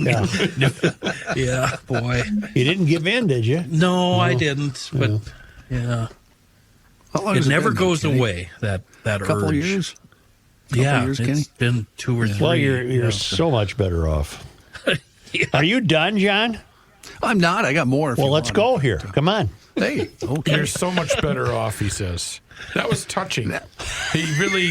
Speaker 5: Yeah, boy.
Speaker 2: You didn't give in, did you?
Speaker 5: No, I didn't. But yeah,
Speaker 8: How long
Speaker 5: it
Speaker 8: has
Speaker 5: never
Speaker 8: been,
Speaker 5: goes
Speaker 8: Kenny?
Speaker 5: away. That
Speaker 8: A couple
Speaker 5: urge.
Speaker 8: years?
Speaker 5: Yeah,
Speaker 8: years,
Speaker 5: it's
Speaker 8: Kenny?
Speaker 5: been 2 or 3.
Speaker 2: Well, you're so much better off. Are you done, John?
Speaker 8: I'm not. I got more.
Speaker 2: Well, let's go here. Come on.
Speaker 8: Hey, okay.
Speaker 7: You're so much better off, he says. That was touching. He really.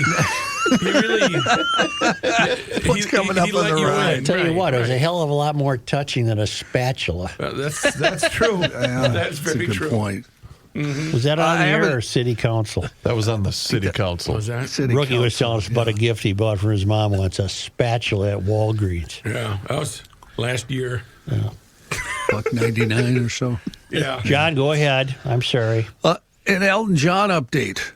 Speaker 8: What's coming up on the ride?
Speaker 2: I'll tell you what, it was a hell of a lot more touching than a spatula.
Speaker 7: That's true. That's very
Speaker 8: a good
Speaker 7: true.
Speaker 8: point.
Speaker 2: Was that on the air or city council?
Speaker 6: That was on the city council.
Speaker 7: Was that?
Speaker 8: City
Speaker 2: Rookie was
Speaker 8: Council,
Speaker 2: telling us about a gift he bought for his mom once, a spatula at Walgreens.
Speaker 7: Yeah, that was last year.
Speaker 8: $1.99 or so.
Speaker 7: Yeah.
Speaker 2: John, go ahead. I'm sorry.
Speaker 8: An Elton John update.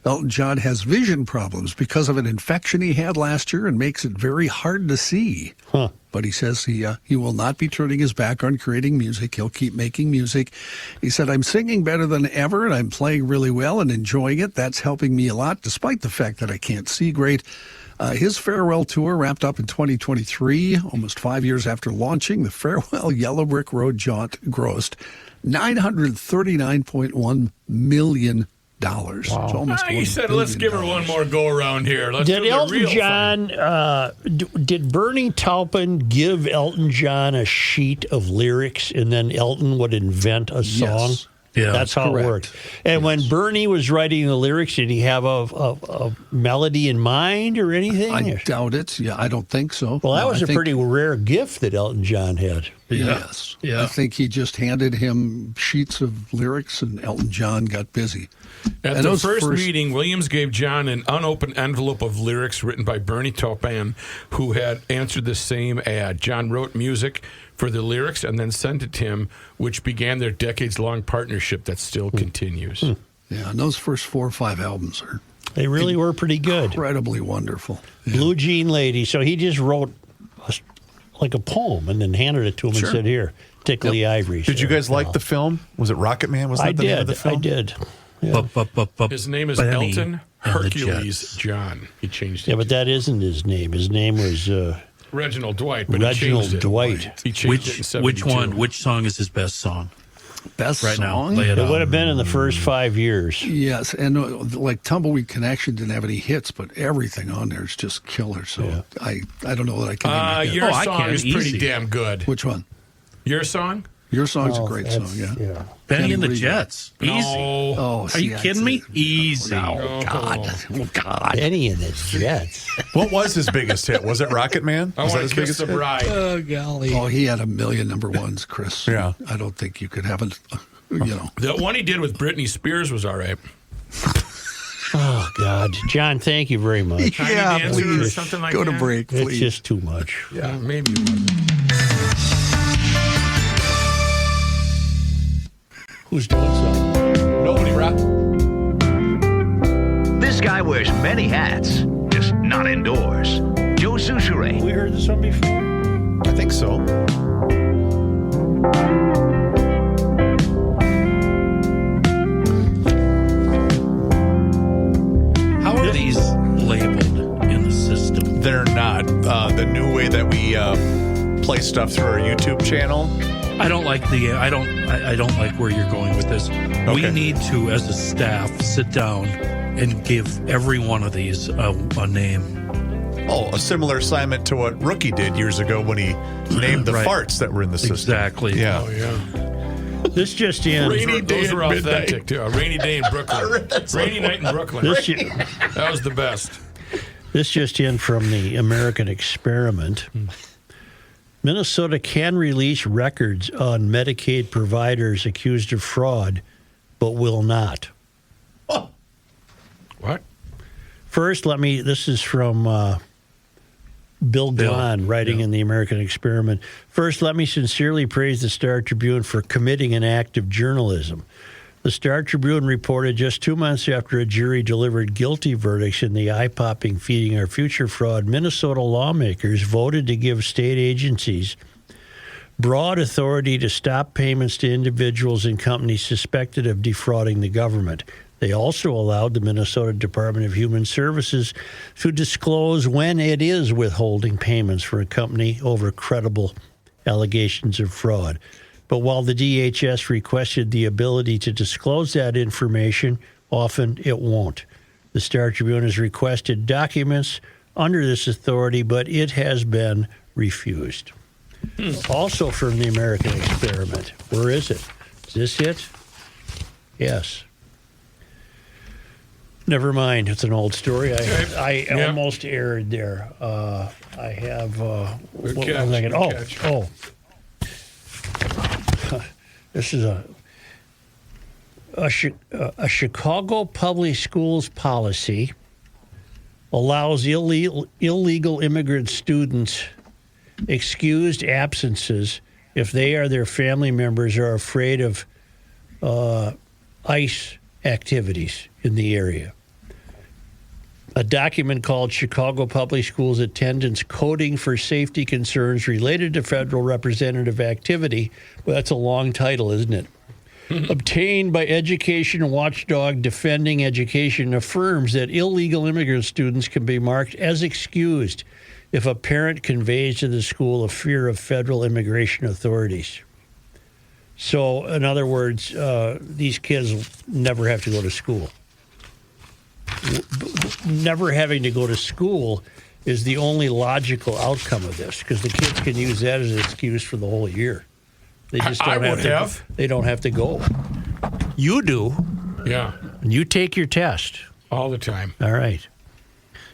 Speaker 8: Elton John has vision problems because of an infection he had last year and makes it very hard to see.
Speaker 2: Huh.
Speaker 8: But he says he will not be turning his back on creating music. He'll keep making music. He said, I'm singing better than ever, and I'm playing really well and enjoying it. That's helping me a lot, despite the fact that I can't see great. His farewell tour wrapped up in 2023, almost 5 years after launching. The farewell Yellow Brick Road jaunt grossed $939.1 million.
Speaker 2: Wow.
Speaker 8: It's almost
Speaker 7: He
Speaker 8: $1
Speaker 7: said, let's give her
Speaker 8: billion.
Speaker 7: one more go around here. Let's
Speaker 2: Did
Speaker 7: do the
Speaker 2: Elton
Speaker 7: real
Speaker 2: John, did Bernie Taupin give Elton John a sheet of lyrics and then Elton would invent a song?
Speaker 8: Yes.
Speaker 5: Yeah,
Speaker 2: that's how
Speaker 8: correct.
Speaker 2: it worked. And when Bernie was writing the lyrics, did he have a melody in mind or anything?
Speaker 8: I doubt it. Yeah, I don't think so.
Speaker 2: Well, that
Speaker 8: No,
Speaker 2: was
Speaker 8: I
Speaker 2: a
Speaker 8: think-
Speaker 2: pretty rare gift that Elton John had.
Speaker 8: Yes.
Speaker 5: Yeah.
Speaker 8: I think he just handed him sheets of lyrics and Elton John got busy.
Speaker 7: At the first meeting, Williams gave John an unopened envelope of lyrics written by Bernie Taupin, who had answered the same ad. John wrote music for the lyrics and then sent it to him, which began their decades-long partnership that still continues.
Speaker 8: Yeah, and those first 4 or 5 albums are...
Speaker 2: They really were pretty good.
Speaker 8: Incredibly wonderful.
Speaker 2: Blue Jean Lady. So he just wrote like a poem and then handed it to him and said, here, tickle the ivories.
Speaker 6: Did you guys like the film? Was it Rocket Man? Was that the name of the film?
Speaker 2: I did. Yeah.
Speaker 7: His name is
Speaker 5: Benny
Speaker 7: Elton Hercules John. He changed it.
Speaker 2: Yeah, but that isn't his name. His name was
Speaker 7: Reginald Dwight. But
Speaker 2: Reginald
Speaker 7: he changed
Speaker 2: Dwight.
Speaker 7: It. He changed it in 72.
Speaker 5: Which one? Which song is his best song?
Speaker 8: Best
Speaker 5: right
Speaker 8: song?
Speaker 5: now. Lay it
Speaker 2: It
Speaker 5: out.
Speaker 2: would have been in the first 5 years.
Speaker 8: Yes, and like Tumbleweed Connection didn't have any hits, but everything on there is just killer. So I don't know that I can. name it
Speaker 7: Your
Speaker 8: yet.
Speaker 7: song is pretty damn good.
Speaker 8: Which one?
Speaker 7: Your song?
Speaker 8: Your song's a great song. Yeah.
Speaker 5: Benny and the
Speaker 8: Reed.
Speaker 5: Jets.
Speaker 7: No.
Speaker 5: Easy.
Speaker 8: Oh,
Speaker 5: Are you kidding me? Easy.
Speaker 8: Oh God! Oh God!
Speaker 2: Benny and the Jets.
Speaker 6: What was his biggest hit? Was it Rocket Man?
Speaker 7: I
Speaker 6: Was that
Speaker 7: want
Speaker 6: his
Speaker 7: to kiss
Speaker 6: biggest
Speaker 7: the
Speaker 6: hit?
Speaker 7: bride.
Speaker 5: Oh, golly.
Speaker 8: Oh, he had a million number ones, Chris.
Speaker 6: Yeah.
Speaker 8: I don't think you could have it. You know,
Speaker 7: The one he did with Britney Spears was all right.
Speaker 2: Oh, God. John, thank you very much.
Speaker 8: yeah,
Speaker 7: Dancer or
Speaker 8: please
Speaker 7: something like
Speaker 8: go to
Speaker 7: that?
Speaker 8: break,
Speaker 2: It's
Speaker 8: please.
Speaker 2: just too much.
Speaker 7: Yeah, maybe it was.
Speaker 2: Who's doing something?
Speaker 6: Nobody, Rob.
Speaker 15: This guy wears many hats, just not indoors. Joe Souchere.
Speaker 2: We heard this one before?
Speaker 6: I think so.
Speaker 5: How are these labeled in the system?
Speaker 6: They're not. The new way that we play stuff through our YouTube channel.
Speaker 5: I don't like I don't like where you're going with this. We need to, as a staff, sit down and give every one of these a name.
Speaker 6: Oh, a similar assignment to what Rookie did years ago when he named the
Speaker 5: Right.
Speaker 6: farts that were in the system.
Speaker 5: Exactly.
Speaker 6: Yeah.
Speaker 7: Oh, yeah.
Speaker 2: This just in.
Speaker 7: Rainy day
Speaker 6: Those
Speaker 7: those
Speaker 6: were
Speaker 7: were
Speaker 6: midnight.
Speaker 7: authentic, too. A rainy day in Brooklyn. Rainy night in Brooklyn. That was the best.
Speaker 2: This just in from the American Experiment. Minnesota can release records on Medicaid providers accused of fraud, but will not.
Speaker 7: What?
Speaker 2: First, this is from Bill Gahn, writing in the American Experiment. First, let me sincerely praise the Star Tribune for committing an act of journalism. The Star Tribune reported just 2 months after a jury delivered guilty verdicts in the eye-popping Feeding Our Future fraud, Minnesota lawmakers voted to give state agencies broad authority to stop payments to individuals and companies suspected of defrauding the government. They also allowed the Minnesota Department of Human Services to disclose when it is withholding payments for a company over credible allegations of fraud. But while the DHS requested the ability to disclose that information, often it won't. The Star Tribune has requested documents under this authority, but it has been refused. Also from the American Experiment. Where is it? Is this it? Yes. Never mind. It's an old story. I almost erred there. I have.
Speaker 7: Good
Speaker 2: what
Speaker 7: catch,
Speaker 2: was I
Speaker 7: good
Speaker 2: gonna-
Speaker 7: catch.
Speaker 2: Oh. This is a Chicago public schools policy allows illegal immigrant students excused absences if they or their family members are afraid of ICE activities in the area. A document called Chicago Public Schools Attendance Coding for Safety Concerns Related to Federal Representative Activity. Well, that's a long title, isn't it? Obtained by Education Watchdog Defending Education, affirms that illegal immigrant students can be marked as excused if a parent conveys to the school a fear of federal immigration authorities. So, in other words, these kids never have to go to school. Never having to go to school is the only logical outcome of this, because the kids can use that as an excuse for the whole year. They just don't They don't have to go. You do.
Speaker 7: Yeah.
Speaker 2: And you take your test.
Speaker 7: All the time.
Speaker 2: All right.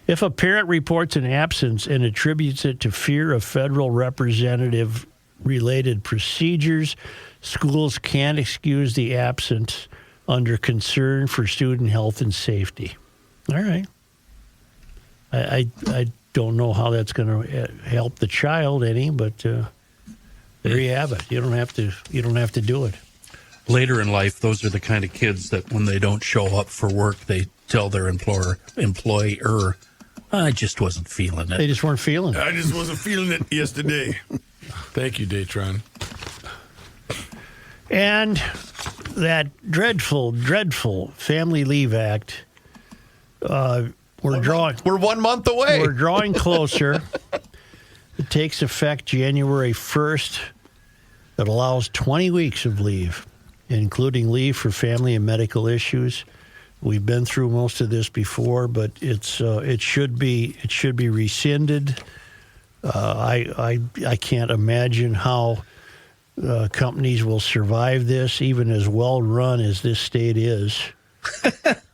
Speaker 2: If a parent reports an absence and attributes it to fear of federal representative-related procedures, schools can't excuse the absence under concern for student health and safety. All right. I don't know how that's going to help the child any, but there you have it. You don't have to do it.
Speaker 5: Later in life, those are the kind of kids that when they don't show up for work, they tell their employer, I just wasn't feeling it.
Speaker 2: They just weren't feeling it.
Speaker 7: I just wasn't feeling it yesterday. Thank you, Datron.
Speaker 2: And that dreadful Family Leave Act, we're
Speaker 6: 1 month away.
Speaker 2: We're drawing closer. It takes effect January 1st. It allows 20 weeks of leave, including leave for family and medical issues. We've been through most of this before, but it should be rescinded. I can't imagine how companies will survive this, even as well run as this state is.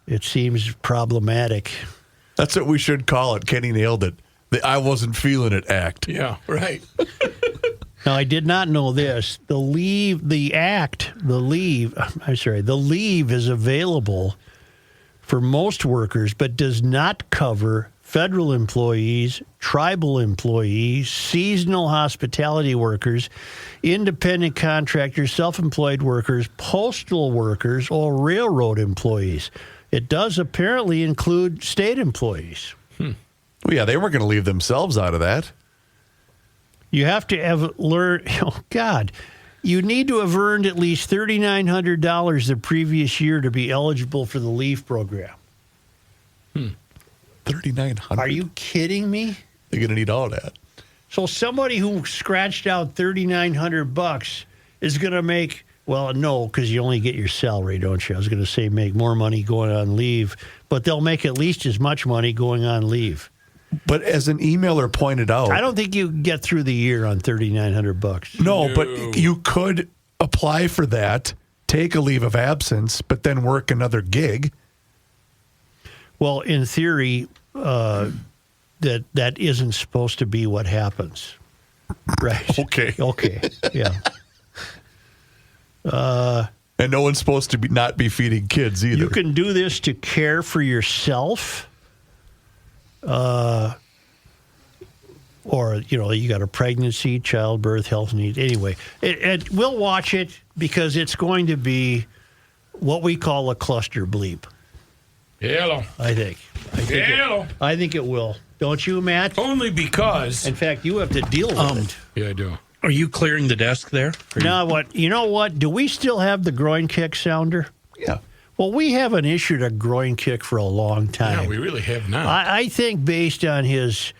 Speaker 2: It seems problematic.
Speaker 6: That's what we should call it. Kenny nailed it. The I wasn't feeling it act.
Speaker 7: Yeah, right.
Speaker 2: Now, I did not know this. The leave is available for most workers, but does not cover federal employees, tribal employees, seasonal hospitality workers, independent contractors, self-employed workers, postal workers, or railroad employees. It does apparently include state employees.
Speaker 6: Well, yeah, they weren't going to leave themselves out of that.
Speaker 2: You have to have learned, you need to have earned at least $3,900 the previous year to be eligible for the leave program.
Speaker 6: $3,900.
Speaker 2: Are you kidding me?
Speaker 6: They're going to need all that.
Speaker 2: So somebody who scratched out $3,900 is going to make, well, no, because you only get your salary, don't you? I was going to say make more money going on leave, but they'll make at least as much money going on leave.
Speaker 6: But as an emailer pointed out,
Speaker 2: I don't think you get through the year on $3,900.
Speaker 6: No, but you could apply for that, take a leave of absence, but then work another gig.
Speaker 2: Well, in theory, that isn't supposed to be what happens. Right.
Speaker 6: Okay.
Speaker 2: Yeah.
Speaker 6: And no one's supposed to not be feeding kids either.
Speaker 2: You can do this to care for yourself. Or, you got a pregnancy, childbirth, health needs. Anyway, we'll watch it because it's going to be what we call a cluster bleep.
Speaker 7: Hello.
Speaker 2: I think it will. Don't you, Matt?
Speaker 7: Only because.
Speaker 2: In fact, you have to deal with it.
Speaker 7: Yeah, I do.
Speaker 5: Are you clearing the desk there?
Speaker 2: Now, what? You know what? Do we still have the groin kick sounder?
Speaker 6: Yeah.
Speaker 2: Well, we haven't issued a groin kick for a long time.
Speaker 7: Yeah, we really have not.
Speaker 2: I think based on his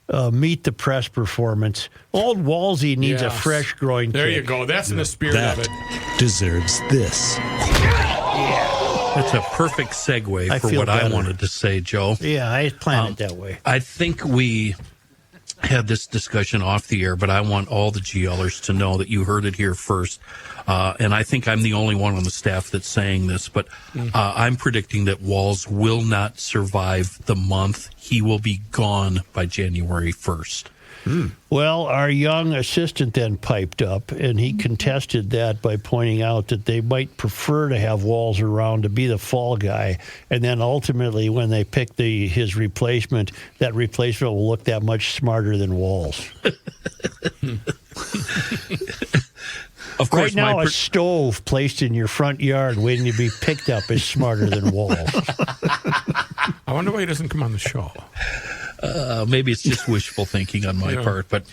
Speaker 2: Meet the Press performance, old Walsey needs a fresh groin
Speaker 7: there
Speaker 2: kick.
Speaker 7: You go. That's in the spirit
Speaker 4: that
Speaker 7: of it.
Speaker 4: Deserves this.
Speaker 5: That's a perfect segue for what I wanted to say, Joe.
Speaker 2: Yeah, I planned it that way.
Speaker 5: I think we had this discussion off the air, but I want all the GLers to know that you heard it here first. And I think I'm the only one on the staff that's saying this, but I'm predicting that Walz will not survive the month. He will be gone by January 1st.
Speaker 2: Well, our young assistant then piped up, and he contested that by pointing out that they might prefer to have Walz around to be the fall guy, and then ultimately when they pick his replacement, that replacement will look that much smarter than Walz.
Speaker 5: Of course,
Speaker 2: right now, a stove placed in your front yard waiting to be picked up is smarter than Walz.
Speaker 7: I wonder why he doesn't come on the show.
Speaker 5: Maybe it's just wishful thinking on my part, but,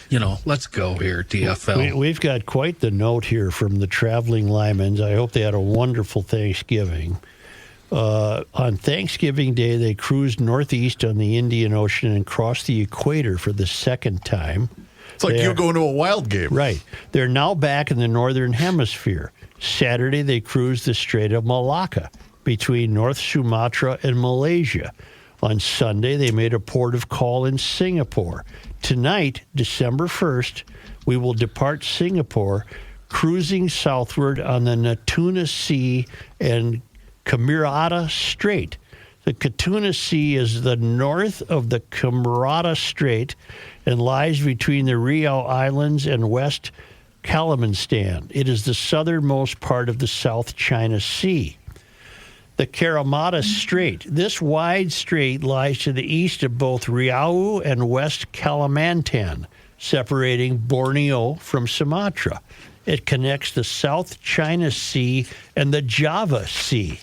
Speaker 5: let's go here, DFL.
Speaker 2: We've got quite the note here from the traveling Lymans. I hope they had a wonderful Thanksgiving. On Thanksgiving Day, they cruised northeast on the Indian Ocean and crossed the equator for the second time.
Speaker 6: It's like you going to a wild game.
Speaker 2: Right. They're now back in the northern hemisphere. Saturday, they cruised the Strait of Malacca between North Sumatra and Malaysia. On Sunday, they made a port of call in Singapore. Tonight, December 1st, we will depart Singapore, cruising southward on the Natuna Sea and Camirata Strait. The Natuna Sea is the north of the Camirata Strait and lies between the Riau Islands and West Kalimantan. It is the southernmost part of the South China Sea. the Karamata Strait. This wide strait lies to the east of both Riau and West Kalimantan, separating Borneo from Sumatra. It connects the South China Sea and the Java Sea.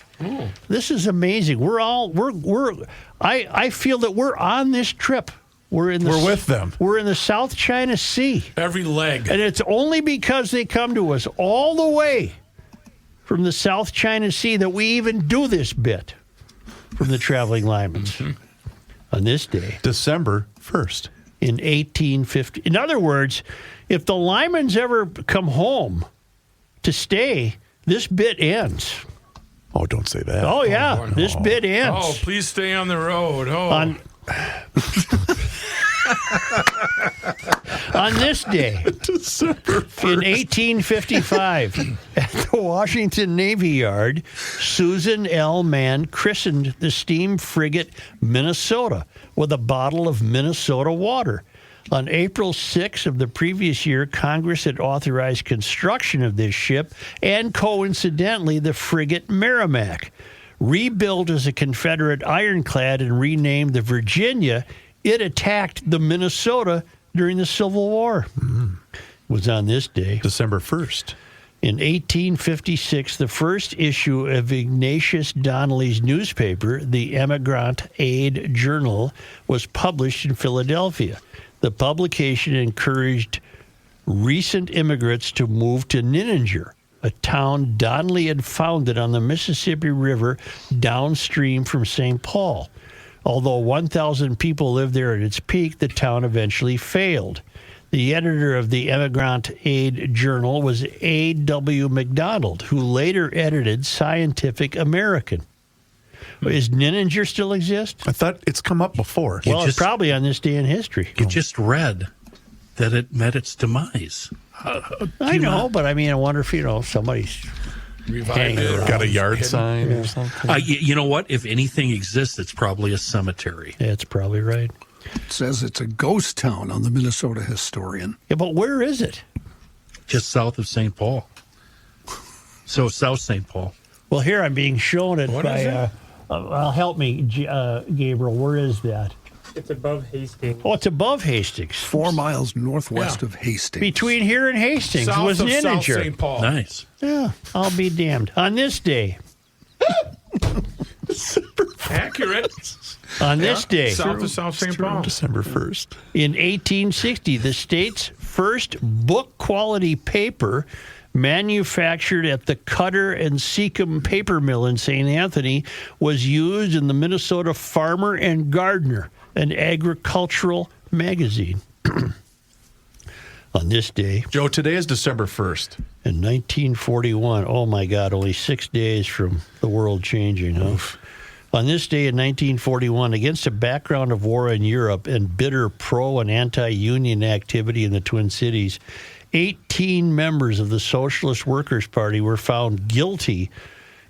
Speaker 2: This is amazing. I feel that we're on this trip. We're with them. We're in the South China Sea.
Speaker 7: Every leg.
Speaker 2: And it's only because they come to us all the way from the South China Sea that we even do this bit from the Traveling Lymans. On this day,
Speaker 6: December 1st.
Speaker 2: In 1850. In other words, if the Lymans ever come home to stay, this bit ends.
Speaker 6: Oh, don't say that.
Speaker 2: Oh, yeah. This bit ends.
Speaker 7: Oh, please stay on the road. Oh.
Speaker 2: On this day, in 1855, at the Washington Navy Yard, Susan L. Mann christened the steam frigate Minnesota with a bottle of Minnesota water. On April 6 of the previous year, Congress had authorized construction of this ship and, coincidentally, the frigate Merrimack. Rebuilt as a Confederate ironclad and renamed the Virginia, it attacked the Minnesota during the Civil War. It was on this day,
Speaker 6: December 1st.
Speaker 2: In 1856, the first issue of Ignatius Donnelly's newspaper, the Emigrant Aid Journal, was published in Philadelphia. The publication encouraged recent immigrants to move to Nininger, a town Donnelly had founded on the Mississippi River downstream from St. Paul. Although 1,000 people lived there at its peak, the town eventually failed. The editor of the Emigrant Aid Journal was A.W. McDonald, who later edited Scientific American. Is Nininger still exist?
Speaker 6: I thought it's come up before.
Speaker 2: Well, it's probably on this day in history.
Speaker 5: You just read that it met its demise.
Speaker 2: I know, but I mean, I wonder if, somebody's hanging around.
Speaker 6: Got a yard sign or something.
Speaker 5: You know what? If anything exists, it's probably a cemetery.
Speaker 2: That's probably right.
Speaker 8: It says it's a ghost town on the Minnesota Historian.
Speaker 2: Yeah, but where is it?
Speaker 5: Just south of St. Paul. So South St. Paul.
Speaker 2: Well, here I'm being shown it
Speaker 14: What
Speaker 2: by...
Speaker 14: is it?
Speaker 2: help me, Gabriel. Where is that?
Speaker 14: It's above Hastings.
Speaker 2: Oh, it's above Hastings.
Speaker 8: 4 miles northwest of Hastings.
Speaker 2: Between here and Hastings
Speaker 7: South
Speaker 2: was
Speaker 7: of
Speaker 2: Nininger.
Speaker 7: South St. Paul.
Speaker 5: Nice.
Speaker 2: Yeah, I'll be damned. On this day.
Speaker 7: Accurate.
Speaker 2: On this day.
Speaker 7: South of South St. Paul.
Speaker 6: December 1st.
Speaker 2: In 1860, the state's first book-quality paper, manufactured at the Cutter and Seacombe Paper Mill in St. Anthony, was used in the Minnesota Farmer and Gardener, an agricultural magazine. On this day,
Speaker 6: Joe, today is December 1st.
Speaker 2: In 1941, oh my God, only 6 days from the world changing, huh? On this day in 1941, against a background of war in Europe and bitter pro- and anti-union activity in the Twin Cities, 18 members of the Socialist Workers' Party were found guilty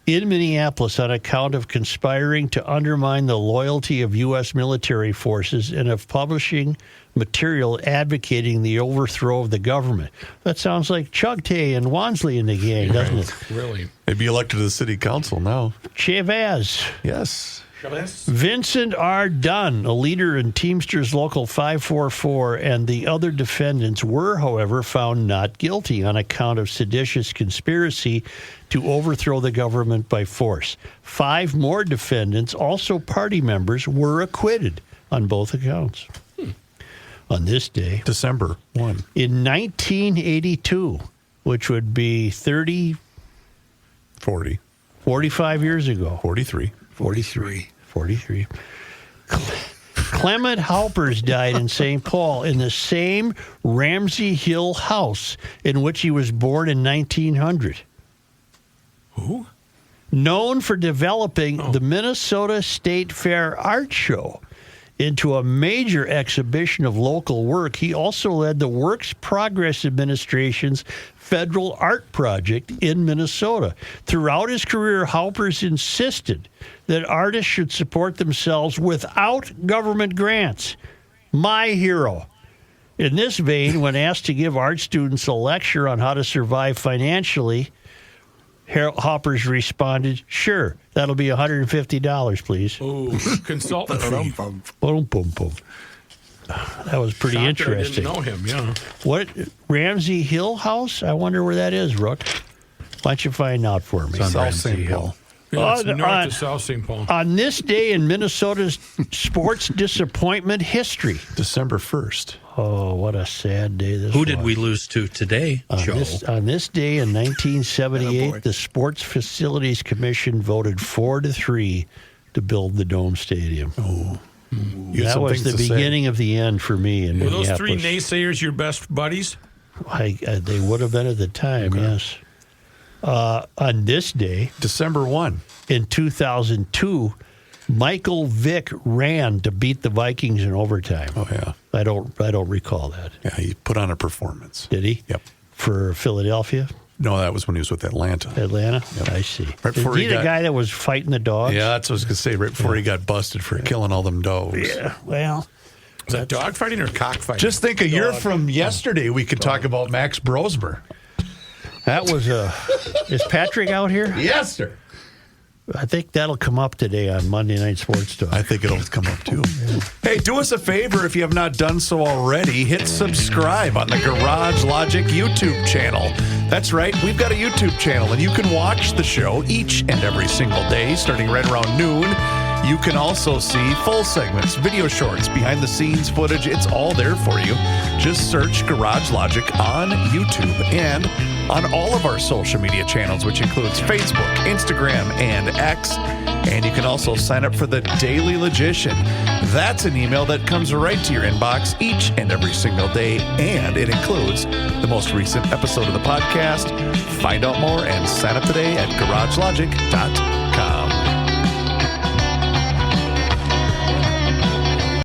Speaker 2: in Minneapolis on account of conspiring to undermine the loyalty of U.S. military forces and of publishing material advocating the overthrow of the government. That sounds like Chugtay and Wansley in the gang, doesn't it?
Speaker 7: Really?
Speaker 6: They'd be elected to the city council now.
Speaker 2: Chavez.
Speaker 6: Yes.
Speaker 2: Vincent R. Dunn, a leader in Teamsters Local 544, and the other defendants were, however, found not guilty on account of seditious conspiracy to overthrow the government by force. 5 more defendants, also party members, were acquitted on both accounts. On this day,
Speaker 6: December 1.
Speaker 2: In 1982, which would be 40. 45 years ago.
Speaker 6: 43.
Speaker 2: Clement Halpers died in St. Paul in the same Ramsey Hill house in which he was born in 1900.
Speaker 7: Who?
Speaker 2: Known for developing the Minnesota State Fair Art Show into a major exhibition of local work, he also led the Works Progress Administration's federal art project in Minnesota. Throughout his career, Halpers insisted that artists should support themselves without government grants. My hero. In this vein, when asked to give art students a lecture on how to survive financially, Hoppers responded, "Sure, that'll be $150, please."
Speaker 7: Oh, consultant fee.
Speaker 2: Boom, boom, boom. That was pretty
Speaker 7: Shocked that
Speaker 2: interesting.
Speaker 7: I didn't know him, yeah.
Speaker 2: What, Ramsey Hill House? I wonder where that is, Rook. Why don't you find out for me?
Speaker 6: South St. Paul.
Speaker 7: Yeah, it's north of South St. Paul.
Speaker 2: On this day in Minnesota's sports disappointment history.
Speaker 6: December 1st.
Speaker 2: Oh, what a sad day this was.
Speaker 5: Who did we lose to today, Joe?
Speaker 2: On this day in 1978, the Sports Facilities Commission voted 4-3 to build the Dome Stadium.
Speaker 6: Oh.
Speaker 2: That was the beginning of the end for me in
Speaker 7: Were
Speaker 2: Minneapolis.
Speaker 7: those three naysayers your best buddies?
Speaker 2: They would have been at the time, yes. On this day,
Speaker 6: December 1,
Speaker 2: in 2002, Michael Vick ran to beat the Vikings in overtime.
Speaker 6: Oh yeah,
Speaker 2: I don't recall that.
Speaker 6: Yeah, he put on a performance.
Speaker 2: Did he?
Speaker 6: Yep.
Speaker 2: For Philadelphia.
Speaker 6: No, that was when he was with Atlanta.
Speaker 2: Yep. I see.
Speaker 6: Right before
Speaker 2: Is he the guy that was fighting the dogs?
Speaker 6: Yeah, that's what I was going to say. Right before he got busted for killing all them dogs.
Speaker 2: Yeah. Well,
Speaker 7: is that dog fighting or cockfighting?
Speaker 6: Just think a year from yesterday, we could talk about Max Brosmer.
Speaker 2: That was is Patrick out here?
Speaker 6: Yes, sir.
Speaker 2: I think that'll come up today on Monday Night Sports Talk.
Speaker 6: I think it'll come up too. Hey, do us a favor if you have not done so already. Hit subscribe on the Garage Logic YouTube channel. That's right, we've got a YouTube channel, and you can watch the show each and every single day, starting right around noon. You can also see full segments, video shorts, behind-the-scenes footage. It's all there for you. Just search Garage Logic on YouTube and on all of our social media channels, which includes Facebook, Instagram, and X. And you can also sign up for the Daily Logician. That's an email that comes right to your inbox each and every single day, and it includes the most recent episode of the podcast. Find out more and sign up today at garagelogic.com.